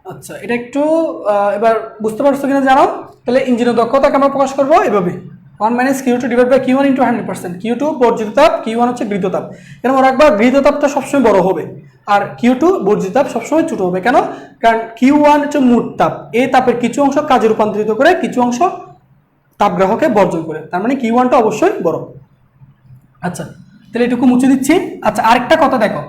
আচ্ছা, এটা একটু এবার বুঝতে পারছো কিনা জানাও। তাহলে ইঞ্জিনের দক্ষতাকে আমরা প্রকাশ করবো এভাবে 1 minus Q2 divide by Q1 into 100%। Q2 বর্জিত তাপ, Q1 হচ্ছে গৃহীত তাপ। কেন মনে রাখবা? গৃহীত তাপটা সবসময় বড় হবে আর Q2 বর্জিত তাপ সবসময় ছোট হবে। কেন? কারণ Q1 হচ্ছে মোট তাপ, এই তাপের কিছু অংশ কাজে রূপান্তরিত করে, কিছু অংশ তাপগ্রাহকে বর্জন করে, তার মানে Q1টা অবশ্যই বড়। আচ্ছা, তাহলে এটুকু মুছে দিচ্ছি। আচ্ছা, আরেকটা কথা দেখো,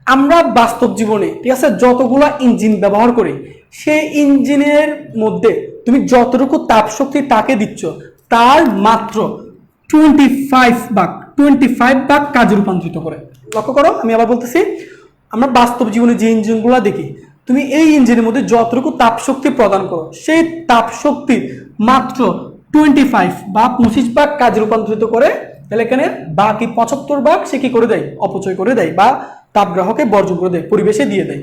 আমরা বাস্তব জীবনে, ঠিক আছে, যতগুলা ইঞ্জিন ব্যবহার করি, সেই ইঞ্জিনের মধ্যে তুমি যতটুকু তাপ শক্তি তাকে দিচ্ছ তার মাত্র 25 ভাগ কাজে রূপান্তরিত করে। লক্ষ্য করো, আমি আবার বলতেছি, আমরা বাস্তব জীবনে যে ইঞ্জিনগুলো দেখি, তুমি এই ইঞ্জিনের মধ্যে যতটুকু তাপ শক্তি প্রদান করো সেই তাপ শক্তি মাত্র 25 কাজে রূপান্তরিত করে। তাহলে এখানে বাকি 75 সে কি করে দেয়? অপচয় করে দেয় বা তাপগ্রাহকে বর্জন করে দেয়, পরিবেশে দিয়ে দেয়,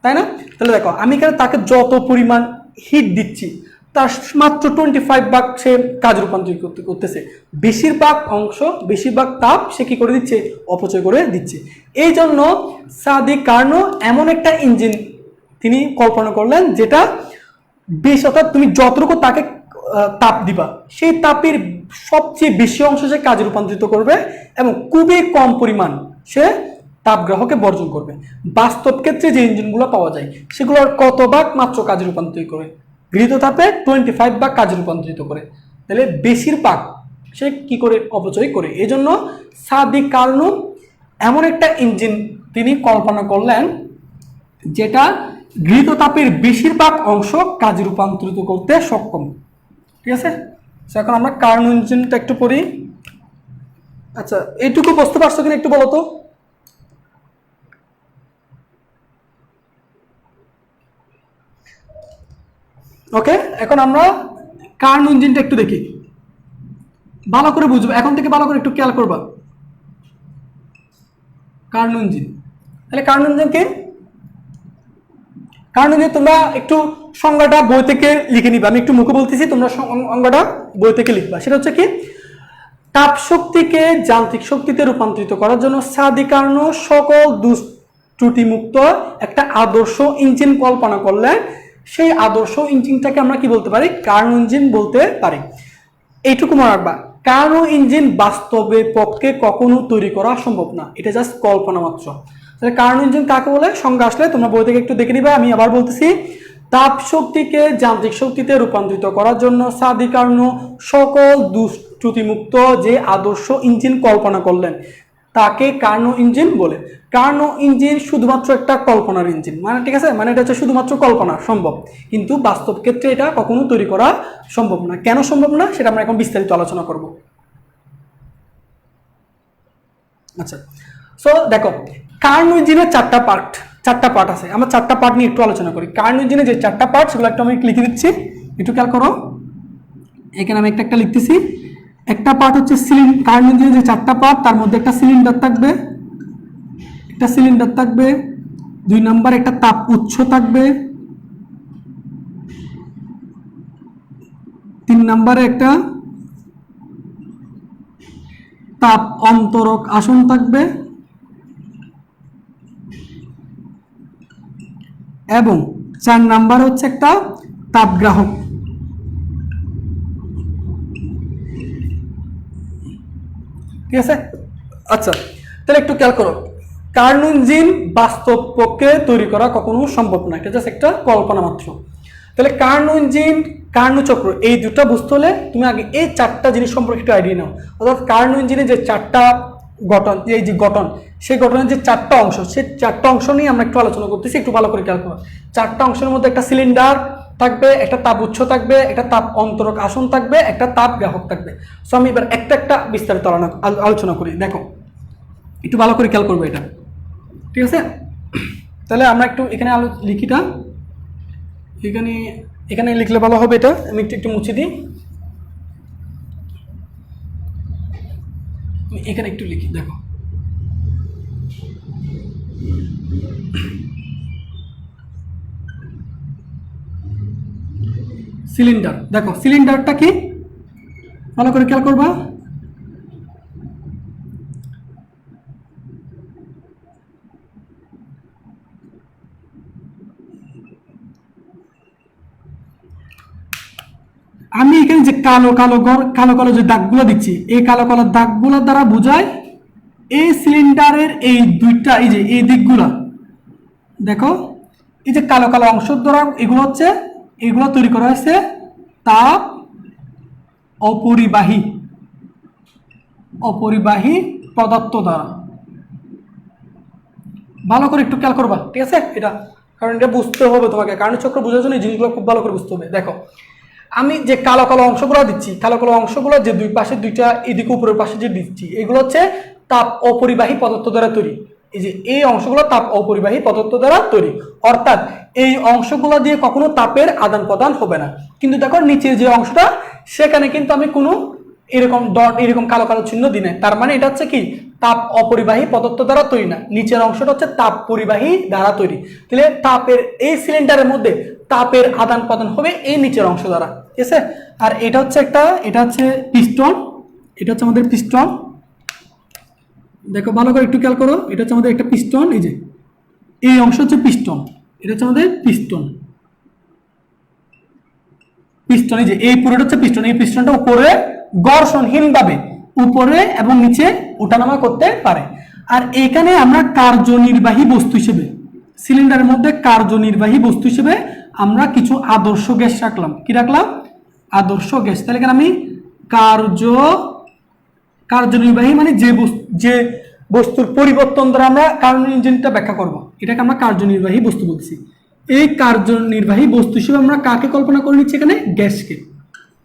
তাই না? তাহলে দেখো, আমি এখানে তাকে যত পরিমাণ হিট দিচ্ছি তার মাত্র 25 সে কাজ রূপান্তরিত করতেছে। বেশিরভাগ তাপ সে কি করে দিচ্ছে? অপচয় করে দিচ্ছে। এই জন্য সাদি কার্নো এমন একটা ইঞ্জিন তিনি কল্পনা করলেন যেটা বেশ, অর্থাৎ তুমি যতটুকু তাকে তাপ দিবা সেই তাপের সবচেয়ে বেশি অংশ সে কাজে রূপান্তরিত করবে এবং খুবই কম পরিমাণ সে তাপগ্রাহকে বর্জন করবে। বাস্তব ক্ষেত্রে যে ইঞ্জিনগুলো পাওয়া যায় সেগুলোর কত ভাগ মাত্র কাজে রূপান্তরিত করে? গৃহীত তাপে 25 কাজে রূপান্তরিত করে। তাহলে বেশিরভাগ সে কি করে? অপচয় করে। এই জন্য সাদি কার্নো এমন একটা ইঞ্জিন তিনি কল্পনা করলেন যেটা গৃহীত তাপের বেশিরভাগ অংশ কাজে রূপান্তরিত করতে সক্ষম। ঠিক আছে, এখন আমরা কার্নো ইঞ্জিনটা একটু পড়ি। আচ্ছা, এইটুকু বুঝতে পারছো কিনা একটু বলো তো। ওকে, এখন আমরা কার্নো ইঞ্জিনটা একটু দেখি, ভালো করে বুঝবো। এখন থেকে ভালো করে একটু খেয়াল করবা। কার্নো ইঞ্জিন, তাহলে কার্নো ইঞ্জিন কি? কার্নো ইঞ্জিন তোমরা একটু সংজ্ঞাটা বই থেকে লিখে নিবা। আমি একটু মুখে বলতেছি, তোমরা সংজ্ঞাটা বই থেকে লিখবা। সেটা হচ্ছে কি? তাপ শক্তিকে যান্ত্রিক শক্তিতে রূপান্তরিত করার জন্য সাদি কার্নো সকল ত্রুটিমুক্ত একটা আদর্শ ইঞ্জিন কল্পনা করলেন। সেই আদর্শ ইঞ্জিনটাকে আমরা কি বলতে পারি? কার্নো ইঞ্জিন বলতে পারি। এইটুকু মনে রাখবা, কার্নো ইঞ্জিন বাস্তবে পক্ষে কখনো তৈরি করা সম্ভব না, এটা জাস্ট কল্পনা মাত্র। তাহলে কার্নো ইঞ্জিন কাকে বলে? সংজ্ঞা আসলে তোমরা বই থেকে একটু দেখে নিবে। আমি আবার বলতেছি, তাপ শক্তিকে যান্ত্রিক শক্তিতে রূপান্তরিত করার জন্য সাদি কার্নো সকল ত্রুটিমুক্ত যে আদর্শ ইঞ্জিন কল্পনা করলেন তাকে কার্নো ইঞ্জিন বলে। কার্নো ইঞ্জিন শুধুমাত্র একটা কল্পনার ইঞ্জিন, মানে ঠিক আছে, মানে এটা হচ্ছে শুধুমাত্র কল্পনা সম্ভব, কিন্তু বাস্তব ক্ষেত্রে এটা কখনো তৈরি করা সম্ভব না। কেন সম্ভব না সেটা আমরা এখন বিস্তারিত আলোচনা করব। আচ্ছা, সো দেখো, কার্নো ইঞ্জিনের চারটা পার্ট আছে, আমরা চারটা পার্ট নিয়ে একটু আলোচনা করি। কারেন্ট ইঞ্জিনে যে চারটা পার্ট সেগুলো একটু আমি লিখে দিচ্ছি, একটু খেয়াল করো। এখানে আমি একটা একটা লিখতেছি। একটা পার্ট হচ্ছে কারেন্ট ইঞ্জিনে যে চারটা পার্ট, তার মধ্যে একটা সিলিন্ডার থাকবে, একটা সিলিন্ডার থাকবে। 2 নাম্বার একটা তাপ উৎস থাকবে। 3 নাম্বারে একটা তাপ অন্তরক আসন থাকবে এবং 4 নাম্বার হচ্ছে একটা তাপগ্রাহক। ঠিক আছে, আচ্ছা তাহলে একটু খেয়াল করো। কার্নো ইঞ্জিন বাস্তব পক্ষে তৈরি করা কখনো সম্ভব না, এটা জাস্ট একটা কল্পনা মাত্র। তাহলে কার্নো ইঞ্জিন, কার্নো চক্র, এই দুটো বুঝতে হলে তুমি আগে এই চারটা জিনিস সম্পর্কে একটু আইডিয়া নাও। অর্থাৎ কার্নো ইঞ্জিনে যে চারটা গঠন, এই যে গঠন, সেই গঠনের যে চারটা অংশ, সেই চারটা অংশ নিয়ে আমরা একটু আলোচনা করতেছি, একটু ভালো করে খেয়াল করো। চারটা অংশের মধ্যে একটা সিলিন্ডার থাকবে, একটা তাপ উৎস থাকবে, একটা তাপ অন্তরক আসন থাকবে, একটা তাপ গ্রাহক থাকবে। সো আমি এবার একটা একটা বিস্তারিত আলোচনা করি। দেখো একটু ভালো করে খেয়াল করবো এটা, ঠিক আছে? তাহলে আমরা একটু এখানে লিখিটা এখানে এখানে লিখলে ভালো হবে। এটা আমি একটু একটু মুছে দিই, এখানে একটু লিখি। দেখো সিলিন্ডার, দেখো সিলিন্ডারটা কি ভালো করে খেয়াল করবা। আমি এখানে যে কালো কালো কালো কালো যে দাগগুলো দিচ্ছি, এই কালো কালো দাগগুলোর দ্বারা বোঝায় এই সিলিন্ডারের এই দুইটা, এই যে এই দিকগুলা দেখো, এই যে কালো কালো অংশ দ্বারা এগুলো হচ্ছে, এগুলো তৈরি করা হয়েছে তাপ অপরিবাহী অপরিবাহী পদার্থ দ্বারা। ভালো করে একটু খেয়াল করবা, ঠিক আছে? এটা কারণ এটা বুঝতে হবে তোমাকে, কারণ চক্র বোঝার জন্য এই জিনিসগুলো খুব ভালো করে বুঝতে হবে। দেখো আমি যে কালো কালো অংশগুলো দিচ্ছি, কালো কালো অংশগুলো যে দুই পাশে দুইটা, এদিকে উপরের পাশে যে দিচ্ছি, এগুলো হচ্ছে তাপ অপরিবাহী পদার্থ দ্বারা তৈরি। এই যে এই অংশগুলো তাপ অপরিবাহী পদার্থ দ্বারা তৈরি, অর্থাৎ এই অংশগুলো দিয়ে কখনো তাপের আদান প্রদান হবে না। কিন্তু দেখো নিচের যে অংশটা, সেখানে কিন্তু আমি কোনো এরকম ডট, এরকম কালো কালো চিহ্ন দিই না। তার মানে এটা হচ্ছে কি তাপ অপরিবাহী পদার্থ দ্বারা তৈরি না, নিচের অংশটা হচ্ছে তাপ পরিবাহী দ্বারা তৈরি। তাহলে তাপের এই সিলিন্ডারের মধ্যে তাপের আদান প্রদান হবে এই নিচের অংশ দ্বারা, ঠিক আছে? আর এটা হচ্ছে একটা, এটা হচ্ছে পিস্টন, এটা হচ্ছে আমাদের পিস্টন। দেখো ভালো করে একটু খেয়াল করো, এটা হচ্ছে আমাদের একটা পিস্টন। এই যে এই অংশ হচ্ছে পিস্টন, এটা হচ্ছে আমাদের পিস্টন। পিস্টন, এই যে এই পুরোটা হচ্ছে পিস্টন। এই পিস্টনটা উপরে ঘর্ষণহীনভাবে উপরে এবং নিচে ওঠানামা করতে পারে। আর এখানে আমরা কার্যনির্বাহী বস্তু হিসেবে, সিলিন্ডারের মধ্যে কার্যনির্বাহী বস্তু হিসেবে আমরা কিছু আদর্শ গ্যাস রাখলাম। কি রাখলাম? আদর্শ গ্যাস। তাহলে এখানে আমি কার্যনির্বাহী মানে যে বস্তুর পরিবর্তন দ্বারা আমরা কার্নো ইঞ্জিনটা ব্যাখ্যা করব, এটাকে আমরা কার্যনির্বাহী বস্তু বলছি। এই কার্যনির্বাহী বস্তু হিসেবে আমরা কাকে কল্পনা করে নিচ্ছি? এখানে গ্যাসকে,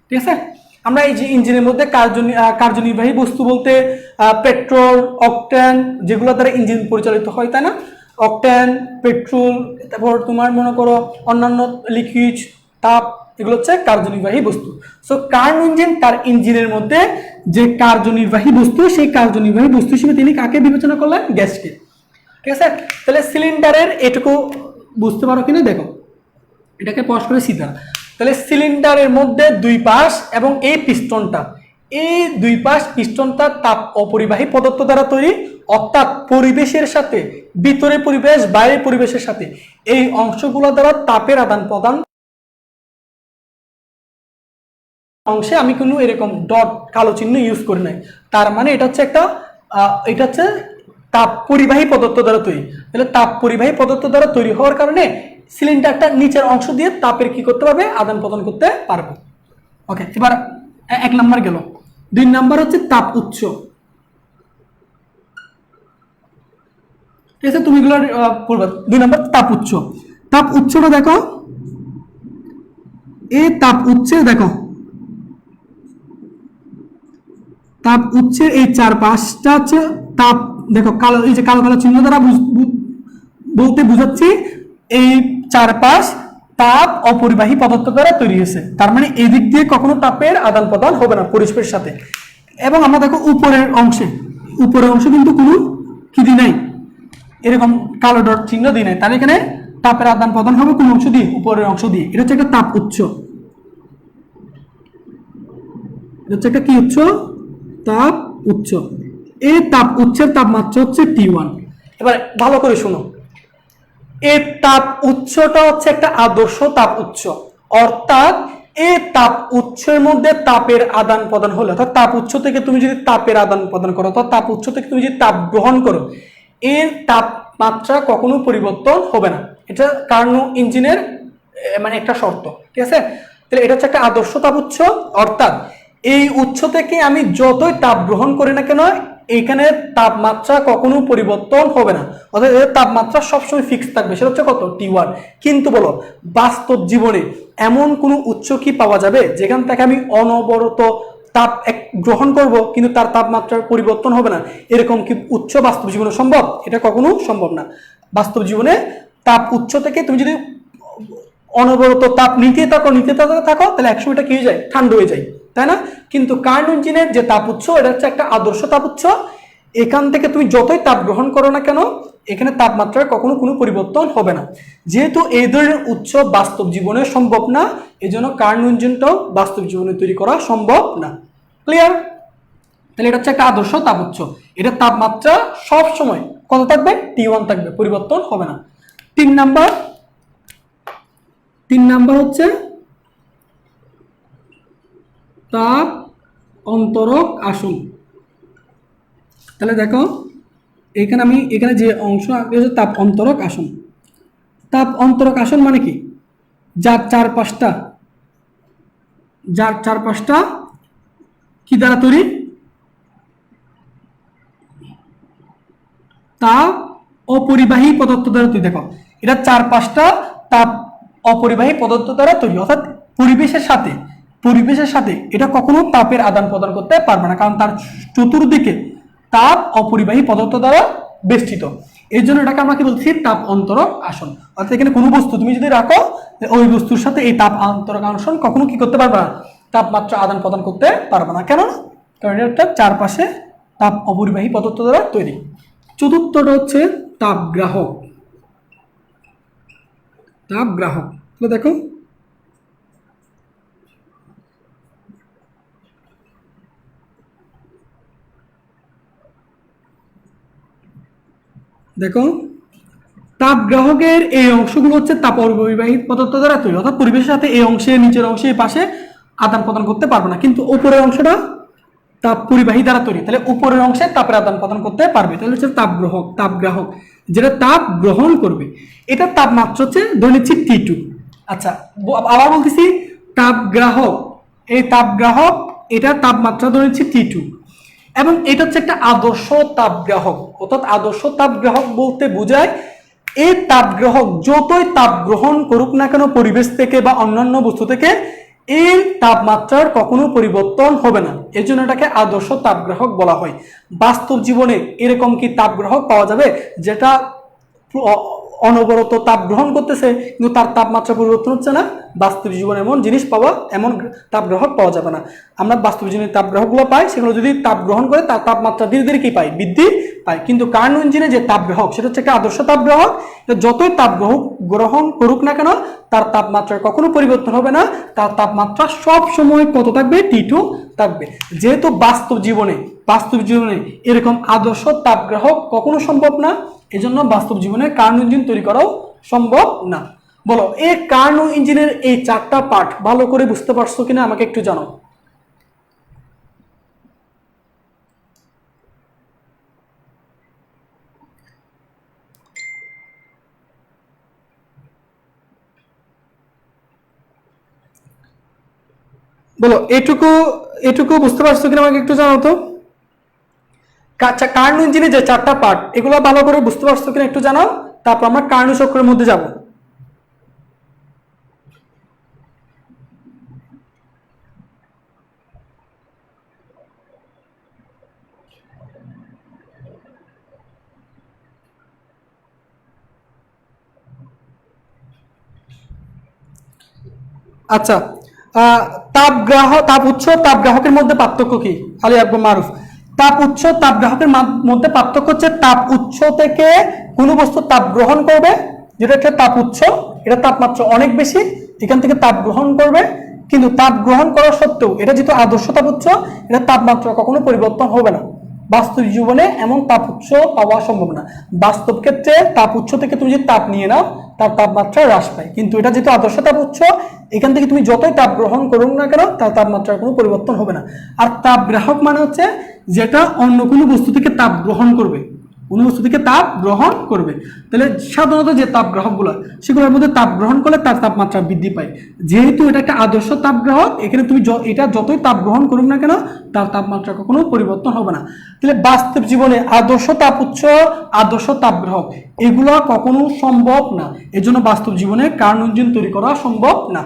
ঠিক আছে? আমরা এই যে ইঞ্জিনের মধ্যে কার্যনির্বাহী বস্তু বলতে পেট্রোল, অকটেন, যেগুলো দ্বারা ইঞ্জিন পরিচালিত হয়, তাই না? অকটেন, পেট্রোল, তারপর তোমার মনে করো অন্যান্য লিকুইড, তাপ, এগুলো হচ্ছে কার্যনির্বাহী বস্তু। সো কার্নো ইঞ্জিন তার ইঞ্জিনের মধ্যে যে কার্যনির্বাহী বস্তু, সেই কার্যনির্বাহী বস্তু হিসেবে তিনি কাকে বিবেচনা করলেন? গ্যাসকে, ঠিক আছে? তাহলে সিলিন্ডারের এটুকু বুঝতে পারো কিনা দেখো, এটাকে পজ করে সিধা। তাহলে সিলিন্ডারের মধ্যে দুই পাশ এবং এই পিস্টনটা, এই দুই পাশ পিস্টনটা তাপ অপরিবাহী পদার্থ দ্বারা তৈরি, অর্থাৎ পরিবেশের সাথে, ভিতরে পরিবেশ বাইরের পরিবেশের সাথে এই অংশগুলো দ্বারা তাপের আদান প্রদান অংশে আমি কোনো এরকম ডট কালো চিহ্ন ইউজ করি নাই। তার মানে এটা হচ্ছে একটা এটা হচ্ছে তাপ পরিবাহী পদার্থ দ্বারা তৈরি। তাহলে তাপ পরিবাহী পদার্থ দ্বারা তৈরি হওয়ার কারণে সিলিন্ডারটা নিচের অংশ দিয়ে তাপের কি করতে পারবে? আদান প্রদান করতে পারবে। ওকে, এবার 1 নাম্বার গেল। 2 নাম্বার হচ্ছে তাপ উৎস, ঠিক আছে? তুমি এগুলো পড়বে। 2 নাম্বার তাপ উৎস। তাপ উৎসটা দেখো, এই তাপ উৎসে দেখো, তাপ উৎসের এই 4 পাঁচটা হচ্ছে তাপ। দেখো কালো, এই যে কালো কালো চিহ্ন দ্বারা বলতে বুঝাচ্ছি এই চারপাশ তাপ অপরিবাহী পদার্থ দ্বারা তৈরি হয়েছে, তার মানে এদিক দিয়ে কখনো তাপের আদান প্রদান হবে না পরিবেশের সাথে। এবং আমরা দেখো উপরের অংশে কিন্তু কোনো কি দি নাই, এরকম কালো ডট চিহ্ন দিই নাই, তাহলে এখানে তাপের আদান প্রদান হবে কোন অংশ দিয়ে, উপরের অংশ দিয়ে। এটা হচ্ছে একটা তাপ উৎস, এটা হচ্ছে একটা কি উৎস, তাপ উৎস। এই তাপ উৎসের তাপমাত্রা হচ্ছে T1। এবার ভালো করে শুনো, এই তাপ উৎসটা হচ্ছে একটা আদর্শ তাপ উৎস, অর্থাৎ এই তাপ উৎসের মধ্যে তাপের আদান প্রদান হলে, অর্থাৎ তাপ উৎস থেকে তুমি যদি তাপের আদান প্রদান করো, অর্থাৎ তাপ উৎস থেকে তুমি যদি তাপ গ্রহণ করো, এর তাপমাত্রা কখনো পরিবর্তন হবে না। এটা কার্নো ইঞ্জিনের মানে একটা শর্ত, ঠিক আছে? তাহলে এটা হচ্ছে একটা আদর্শ তাপ উৎস, অর্থাৎ এই উৎস থেকে আমি যতই তাপ গ্রহণ করি না কেন, এখানে তাপমাত্রা কখনো পরিবর্তন হবে না, অর্থাৎ এর তাপমাত্রা সবসময় ফিক্স থাকবে, সেটা হচ্ছে কত, T1। কিন্তু বলো বাস্তব জীবনে এমন কোনো উৎস কি পাওয়া যাবে যেখান থেকে আমি অনবরত তাপ গ্রহণ করব কিন্তু তার তাপমাত্রার পরিবর্তন হবে না? এরকম কি উৎস বাস্তব জীবনে সম্ভব? এটা কখনো সম্ভব না। বাস্তব জীবনে তাপ উৎস থেকে তুমি যদি অনবরত তাপ নিতে থাকো তাহলে একসময় এটা কি হয়ে যায়, ঠান্ডা হয়ে যায়, তাই না? কিন্তু কার্নো ইঞ্জিনের যে তাপ উৎস, এটা হচ্ছে একটা আদর্শ তাপ উৎস। এখান থেকে তুমি যতই তাপ গ্রহণ করো না কেন, এখানে তাপমাত্রার কখনো কোনো পরিবর্তন হবে না। যেহেতু এই ধরনের উৎস বাস্তব জীবনে সম্ভব না, এই জন্য কার্নো ইঞ্জিনটাও বাস্তব জীবনে তৈরি করা সম্ভব না। ক্লিয়ার? তাহলে এটা হচ্ছে একটা আদর্শ তাপ উৎস, এটার তাপমাত্রা সব সময় কত থাকবে, T1 থাকবে, পরিবর্তন হবে না। 3 নাম্বার হচ্ছে তাপ অন্তরক আসন। তাহলে দেখো এখানে যে অংশ আঁকছি তাপ অন্তরক আসন। তাপ অন্তরক আসন মানে কি, যার চারপাশটা কি দ্বারা তৈরি, তাপ অপরিবাহী পদার্থ দ্বারা তৈরি। দেখো এটা চারপাশটা তাপ অপরিবাহী পদার্থ দ্বারা তৈরি, অর্থাৎ পরিবেশের সাথে এটা কখনো তাপের আদান প্রদান করতে পারবে না, কারণ তার চতুর্দিকে তাপ অপরিবাহী পদার্থ দ্বারা বেষ্টিত। এই জন্য এটাকে আমরা কি বলছি, তাপ অন্তরক আসন। অর্থাৎ এখানে কোনো বস্তু তুমি যদি রাখো, ওই বস্তুর সাথে এই তাপ অন্তরক আসন কখনো কি করতে পারবে না, তাপমাত্রা আদান প্রদান করতে পারবে না। কেন? কারণ এটা চারপাশে তাপ অপরিবাহী পদার্থ দ্বারা তৈরি। চতুর্থটা হচ্ছে তাপগ্রাহক। দেখো তাপগ্রাহকের এই অংশগুলো হচ্ছে তাপ অপরিবাহী পদার্থ দ্বারা তৈরি, অর্থাৎ পরিবেশের সাথে এই অংশে, নিচের অংশে, এই পাশে আদান প্রদান করতে পারবে না, কিন্তু উপরের অংশটা তাপ পরিবাহী দ্বারা তৈরি, তাহলে উপরের অংশে তাপের আদান প্রদান করতে পারবে। তাহলে হচ্ছে তাপগ্রাহক যেটা তাপ গ্রহণ করবে, এটার তাপমাত্রা হচ্ছে ধরে নিচ্ছি T2। আচ্ছা, আবার বলতেছি, তাপগ্রাহক এটার তাপমাত্রা ধরে নিচ্ছি T2, এবং এটা হচ্ছে একটা আদর্শ তাপগ্রাহক। অর্থাৎ আদর্শ তাপগ্রাহক বলতে বোঝায় এই তাপগ্রাহক যতই তাপ গ্রহণ করুক না কেন পরিবেশ থেকে বা অন্যান্য বস্তু থেকে, এই তাপমাত্রার কখনো পরিবর্তন হবে না, এই জন্য এটাকে আদর্শ তাপগ্রাহক বলা হয়। বাস্তব জীবনে এরকম কি তাপগ্রাহক পাওয়া যাবে যেটা অনবরত তাপ গ্রহণ করতেছে কিন্তু তার তাপমাত্রা পরিবর্তন হচ্ছে না? বাস্তব জীবনে এমন তাপগ্রাহক পাওয়া যাবে না। আমরা বাস্তব জীবনে তাপগ্রাহকগুলো পাই, সেগুলো যদি তাপ গ্রহণ করে তার তাপমাত্রা ধীরে ধীরে কি পাই, বৃদ্ধি পায়। কিন্তু কার্নো ইঞ্জিনে যে তাপগ্রাহক, সেটা হচ্ছে একটা আদর্শ তাপগ্রাহক, যতই তাপ গ্রহণ করুক না কেন তার তাপমাত্রার কখনো পরিবর্তন হবে না, তার তাপমাত্রা সব সময় কত থাকবে, T2 থাকবে। যেহেতু বাস্তব জীবনে এরকম আদর্শ তাপগ্রাহক কখনো সম্ভব না, এজন্য বাস্তব জীবনে কার্নো ইঞ্জিন তৈরি করাও সম্ভব না। বলো এই কার্নো ইঞ্জিনের এই 4টা পার্ট ভালো করে বুঝতে পারছো কিনা আমাকে একটু জানাও। বলো এটুকু বুঝতে পারছো কিনা আমাকে একটু জানাও তো। কার্নো ইঞ্জিনের যে 4টা পার্ট, এগুলো ভালো করে বুঝতে পারছো কিনা একটু জানাও, তারপর আমরা কার্নো চক্রের মধ্যে যাব। আচ্ছা, তাপ উৎস তাপ গ্রাহকের মধ্যে পার্থক্য কি? আলী আকবর মারুফ। তাপ উৎস তাপ গ্রাহকের মধ্যে পার্থক্য হচ্ছে তাপ উৎস থেকে কোনো বস্তু তাপ গ্রহণ করবে, যেটা একটা তাপ উৎস, এটা তাপমাত্রা অনেক বেশি, এখান থেকে তাপ গ্রহণ করবে, কিন্তু তাপ গ্রহণ করা সত্ত্বেও এটা যেহেতু আদর্শ তাপ উৎস, এটা তাপমাত্রা কখনো পরিবর্তন হবে না। বাস্তব জীবনে এমন তাপ উৎস পাওয়া সম্ভব না। বাস্তব ক্ষেত্রে তাপ উৎস থেকে তুমি যদি তাপ নিয়ে নাও, তার তাপমাত্রা হ্রাস পায়, কিন্তু এটা যেহেতু আদর্শ তাপ উৎস, এখান থেকে তুমি যতই তাপ গ্রহণ করুক না কেন, তার তাপমাত্রার কোনো পরিবর্তন হবে না। আর তাপ গ্রাহক মানে হচ্ছে যেটা অন্য কোনো বস্তু থেকে তাপ গ্রহণ করবে, কোনো বস্তু থেকে তাপ গ্রহণ করবে। তাহলে সাধারণত যে তাপ গ্রাহকগুলো, সেগুলোর মধ্যে তাপ গ্রহণ করলে তার তাপমাত্রা বৃদ্ধি পায়। যেহেতু এটা একটা আদর্শ তাপ গ্রাহক, এখানে তুমি এটা যতই তাপ গ্রহণ করুক না কেন, তার তাপমাত্রা কখনো পরিবর্তন হবে না। তাহলে বাস্তব জীবনে আদর্শ তাপ উৎস, আদর্শ তাপ গ্রাহক এগুলো কখনো সম্ভব না। এজন্য বাস্তব জীবনে কার্নো ইঞ্জিন তৈরি করা সম্ভব না।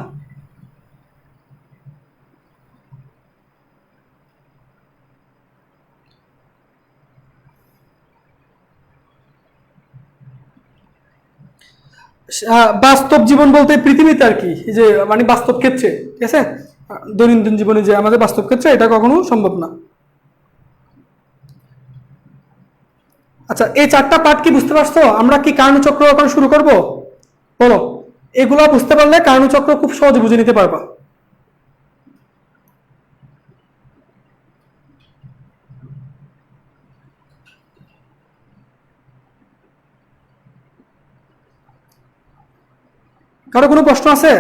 বাস্তব জীবন বলতে পৃথিবীতে আর কি, যে মানে বাস্তব ক্ষেত্রে, ঠিক আছে, দৈনন্দিন জীবনে যে আমাদের বাস্তব ক্ষেত্রে, এটা কখনো সম্ভব না। আচ্ছা, এই চারটা পার্ট কি বুঝতে পারছো? আমরা কি কার্নো চক্র এখন শুরু করব? বলো, এগুলো বুঝতে পারলে কার্নো চক্র খুব সহজে বুঝে নিতে পারবা। কারো কোনো প্রশ্ন আছে?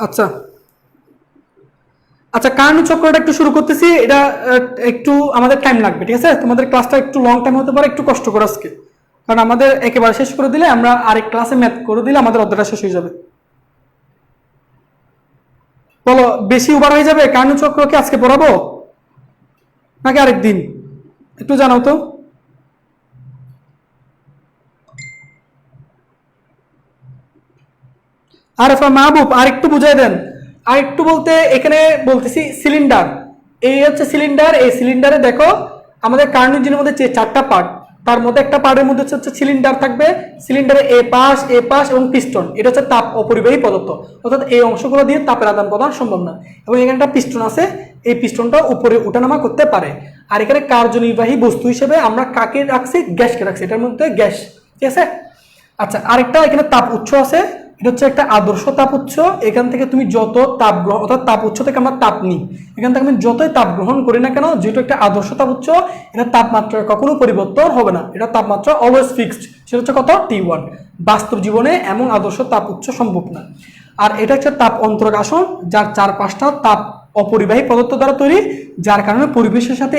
আচ্ছা আচ্ছা, কার্নো চক্রটা একটু শুরু করতেছি। এটা একটু আমাদের টাইম লাগবে, ঠিক আছে? তোমাদের ক্লাসটা একটু লং টাইম হতে পারে, একটু কষ্ট করে আজকে, কারণ আমাদের একেবারে শেষ করে দিলে, আমরা আরেক ক্লাসে ম্যাথ করে দিলে আমাদের অধ্যায়টা শেষ হয়ে যাবে। বলো, বেশি ওভার হয়ে যাবে কার্নো চক্রকে আজকে পড়াবো নাকি আরেক দিন? একটু জানাও তো। আর মাহবুব আর একটু বুঝাই দেন। আর একটু বলতে এখানে বলতেছি সিলিন্ডার, এই হচ্ছে সিলিন্ডার। এই সিলিন্ডারে দেখো আমাদের কার্নো ইঞ্জিনের মধ্যে যে চারটা পার্ট, তার মধ্যে একটা পার্টের মধ্যে হচ্ছে সিলিন্ডার থাকবে। সিলিন্ডারে এ পাশ এবং পিস্টন, এটা হচ্ছে তাপ অপরিবাহী পদার্থ, অর্থাৎ এই অংশগুলো দিয়ে তাপের আদান প্রদান সম্ভব না। এবং এখানে একটা পিস্টন আছে, এই পিস্টনটা উপরে ওঠানামা করতে পারে। আর এখানে কার্যনির্বাহী বস্তু হিসেবে আমরা কাকে রাখছি? গ্যাসকে রাখছি, এটার মধ্যে গ্যাস, ঠিক আছে? আচ্ছা, আরেকটা এখানে তাপ উৎস আছে, এটা হচ্ছে একটা আদর্শ তাপ উৎস। এখান থেকে তুমি যত তাপ গ্রহণ, অর্থাৎ তাপ উৎস থেকে আমরা তাপ নিই, এখান থেকে আমি যতই তাপ গ্রহণ করি না কেন, যেহেতু একটা আদর্শ তাপ উৎস, এটা তাপমাত্রার কখনো পরিবর্তন হবে না, এটা তাপমাত্রা অলওয়েজ ফিক্সড। সেটা হচ্ছে কত? T1। বাস্তব জীবনে এমন আদর্শ তাপ উৎস সম্ভব না। আর এটা হচ্ছে তাপ অন্তরক আসন, যার চারপাশটা তাপ অপরিবাহী পদার্থ দ্বারা তৈরি, যার কারণে পরিবেশের সাথে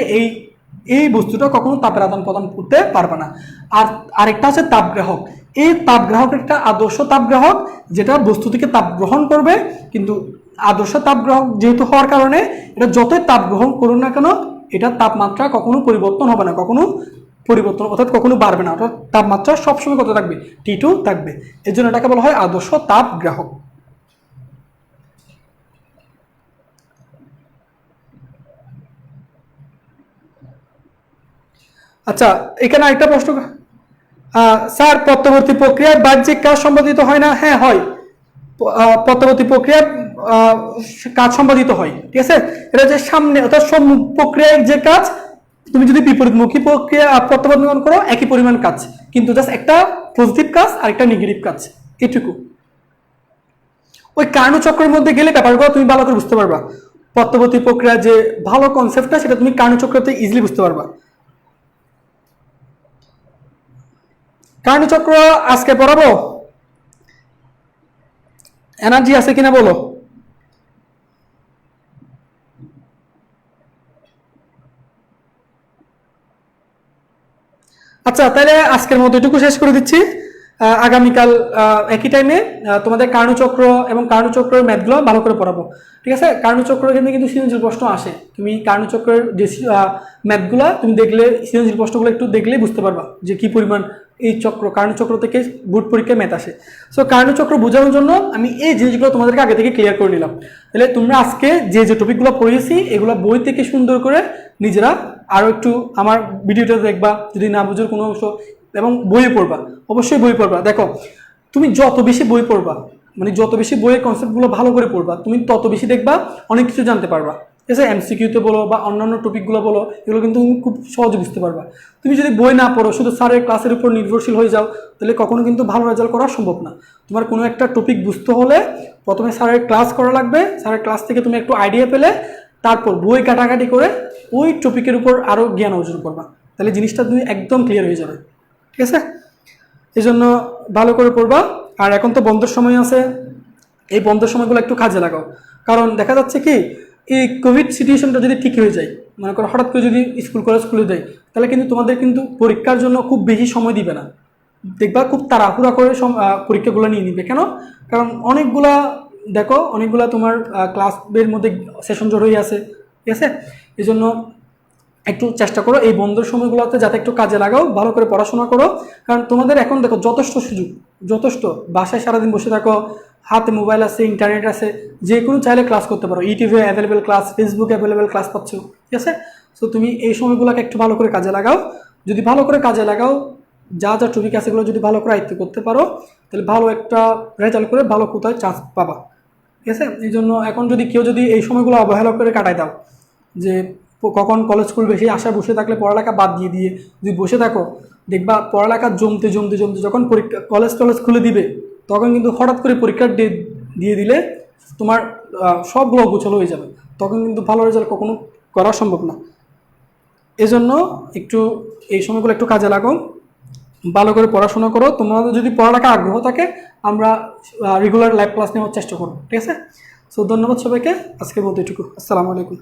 এই বস্তুটা কখনো তাপের আদান প্রদান করতে পারবে না। আর আরেকটা আছে তাপগ্রাহক। এই তাপগ্রাহক একটা আদর্শ তাপগ্রাহক, যেটা বস্তু থেকে তাপ গ্রহণ করবে, কিন্তু আদর্শ তাপগ্রাহক যেহেতু হওয়ার কারণে এটা যতই তাপ গ্রহণ করুন না কেন, এটা তাপমাত্রা কখনো পরিবর্তন হবে না, কখনো পরিবর্তন অর্থাৎ কখনো বাড়বে না, অর্থাৎ তাপমাত্রা সবসময় কত থাকবে? T2 থাকবে। এর জন্য এটাকে বলা হয় আদর্শ তাপগ্রাহক। আচ্ছা, এখানে একটা প্রশ্ন, স্যার প্রত্যবর্তী প্রক্রিয়ার বাহ্যিক কাজ সম্পাদিত হয় না? হ্যাঁ হয়, প্রত্যবর্তী প্রক্রিয়ার কাজ সম্পাদিত হয়, ঠিক আছে? এটা যে সামনে অর্থাৎ সম্মুখ প্রক্রিয়ার যে কাজ, তুমি যদি বিপরীতমুখী প্রক্রিয়া প্রত্যাবর্তন করো, একই পরিমাণ কাজ, কিন্তু জাস্ট একটা পজিটিভ কাজ আর একটা নেগেটিভ কাজ, এটুকু। ওই কার্নো চক্রের মধ্যে গেলে ব্যাপারগুলো তুমি ভালো করে বুঝতে পারবা। প্রত্যবর্তী প্রক্রিয়া যে ভালো কনসেপ্টটা, সেটা তুমি কার্নো চক্রতে ইজিলি বুঝতে পারবা। কার্নো চক্র আজকে পড়াবো? এনার্জি আছে কিনা বলো। আচ্ছা, তাহলে আজকের মতো এটুকু শেষ করে দিচ্ছি। আগামীকাল একই টাইমে তোমাদের কার্নো চক্র এবং কার্নো চক্রের ম্যাথগুলো ভালো করে পড়াবো, ঠিক আছে? কার্নো চক্র কিন্তু সৃজনশীল প্রশ্ন আসে, তুমি কার্নো চক্রের যে ম্যাথগুলো তুমি দেখলে, সৃজনশীল প্রশ্নগুলো একটু দেখলেই বুঝতে পারবা যে কি পরিমাণ এই চক্র কারণচক্র থেকে বোর্ড পরীক্ষায় ম্যাথ আসে। সো কারণচক্র বোঝানোর জন্য আমি এই জিনিসগুলো তোমাদেরকে আগে থেকে ক্লিয়ার করে নিলাম। তাহলে তোমরা আজকে যে টপিকগুলো পড়িয়েছি এগুলো বই থেকে সুন্দর করে নিজেরা আরও একটু আমার ভিডিওটা দেখবা, যদি না বুঝোর কোনো অংশ, এবং বইয়ে পড়বা, অবশ্যই বই পড়বা। দেখো তুমি যত বেশি বই পড়বা, মানে যত বেশি বইয়ের কনসেপ্টগুলো ভালো করে পড়বা, তুমি তত বেশি দেখবা অনেক কিছু জানতে পারবা। ঠিক আছে, এমসিকিউতে বলো বা অন্যান্য টপিকগুলো বলো, এগুলো কিন্তু তুমি খুব সহজে বুঝতে পারবা। তুমি যদি বই না পড়ো, শুধু স্যারের ক্লাসের উপর নির্ভরশীল হয়ে যাও, তাহলে কখনো কিন্তু ভালো রেজাল্ট করা সম্ভব না। তোমার কোনো একটা টপিক বুঝতে হলে প্রথমে স্যারের ক্লাস করা লাগবে, স্যারের ক্লাস থেকে তুমি একটু আইডিয়া পেলে তারপর বই কাটাকাটি করে ওই টপিকের উপর আরও জ্ঞান অর্জন করবা, তাহলে জিনিসটা তুমি একদম ক্লিয়ার হয়ে যাবে। ঠিক আছে, এই জন্য ভালো করে পড়বা। আর এখন তো বন্ধের সময় আছে, এই বন্ধের সময়গুলো একটু কাজে লাগাও। কারণ দেখা যাচ্ছে কি, এই কোভিড সিচুয়েশনটা যদি ঠিক হয়ে যায়, মনে করো হঠাৎ করে যদি স্কুল কলেজ খুলে দেয়, তাহলে কিন্তু তোমাদের কিন্তু পরীক্ষার জন্য খুব বেশি সময় দিবে না। দেখবা খুব তাড়াহুড়া করে পরীক্ষাগুলো নিয়ে নিবে। কেন? কারণ অনেকগুলা তোমার ক্লাসের মধ্যে সেশন জড় হয়ে আছে। ঠিক আছে, এই জন্য একটু চেষ্টা করো এই বন্ধের সময়গুলোতে যাতে একটু কাজে লাগাও, ভালো করে পড়াশোনা করো। কারণ তোমাদের এখন দেখো যথেষ্ট সুযোগ, যথেষ্ট, বাসায় সারাদিন বসে থাকো, হাতে মোবাইল আছে, ইন্টারনেট আছে, যে কোনো চাইলে ক্লাস করতে পারো, ইউটিউবে অ্যাভেলেবেল ক্লাস, ফেসবুকে অ্যাভেলেবেল ক্লাস পাচ্ছ। ঠিক আছে, সো তুমি এই সময়গুলোকে একটু ভালো করে কাজে লাগাও। যদি ভালো করে কাজে লাগাও, যা টপিক আছে এগুলো যদি ভালো করে আয়ত্ত করতে পারো, তাহলে ভালো একটা রেজাল্ট করে ভালো কোথায় চান্স পাবা। ঠিক আছে, এই জন্য এখন কেউ যদি এই সময়গুলো অবহেলা করে কাটায় দাও, যে কখন কলেজ স্কুল বেশি আশা বসে থাকলে পড়ালেখা বাদ দিয়ে যদি বসে থাকো, দেখবা পড়ালেখা জমতে জমতে জমতে যখন কলেজ খুলে দিবে, তখন কিন্তু হঠাৎ করে পরীক্ষার ডেট দিয়ে দিলে তোমার সবগুলো গোছালো হয়ে যাবে, তখন কিন্তু ভালো রেজাল্ট কখনো করা সম্ভব না। এজন্য একটু এই সময়গুলো একটু কাজে লাগাও, ভালো করে পড়াশোনা করো। তোমাদের যদি পড়ালেখা আগ্রহ থাকে, আমরা রেগুলার লাইভ ক্লাস নেওয়ার চেষ্টা করবো। ঠিক আছে, সো ধন্যবাদ সবাইকে, আজকে বলতে এটুকু। আসসালামু আলাইকুম।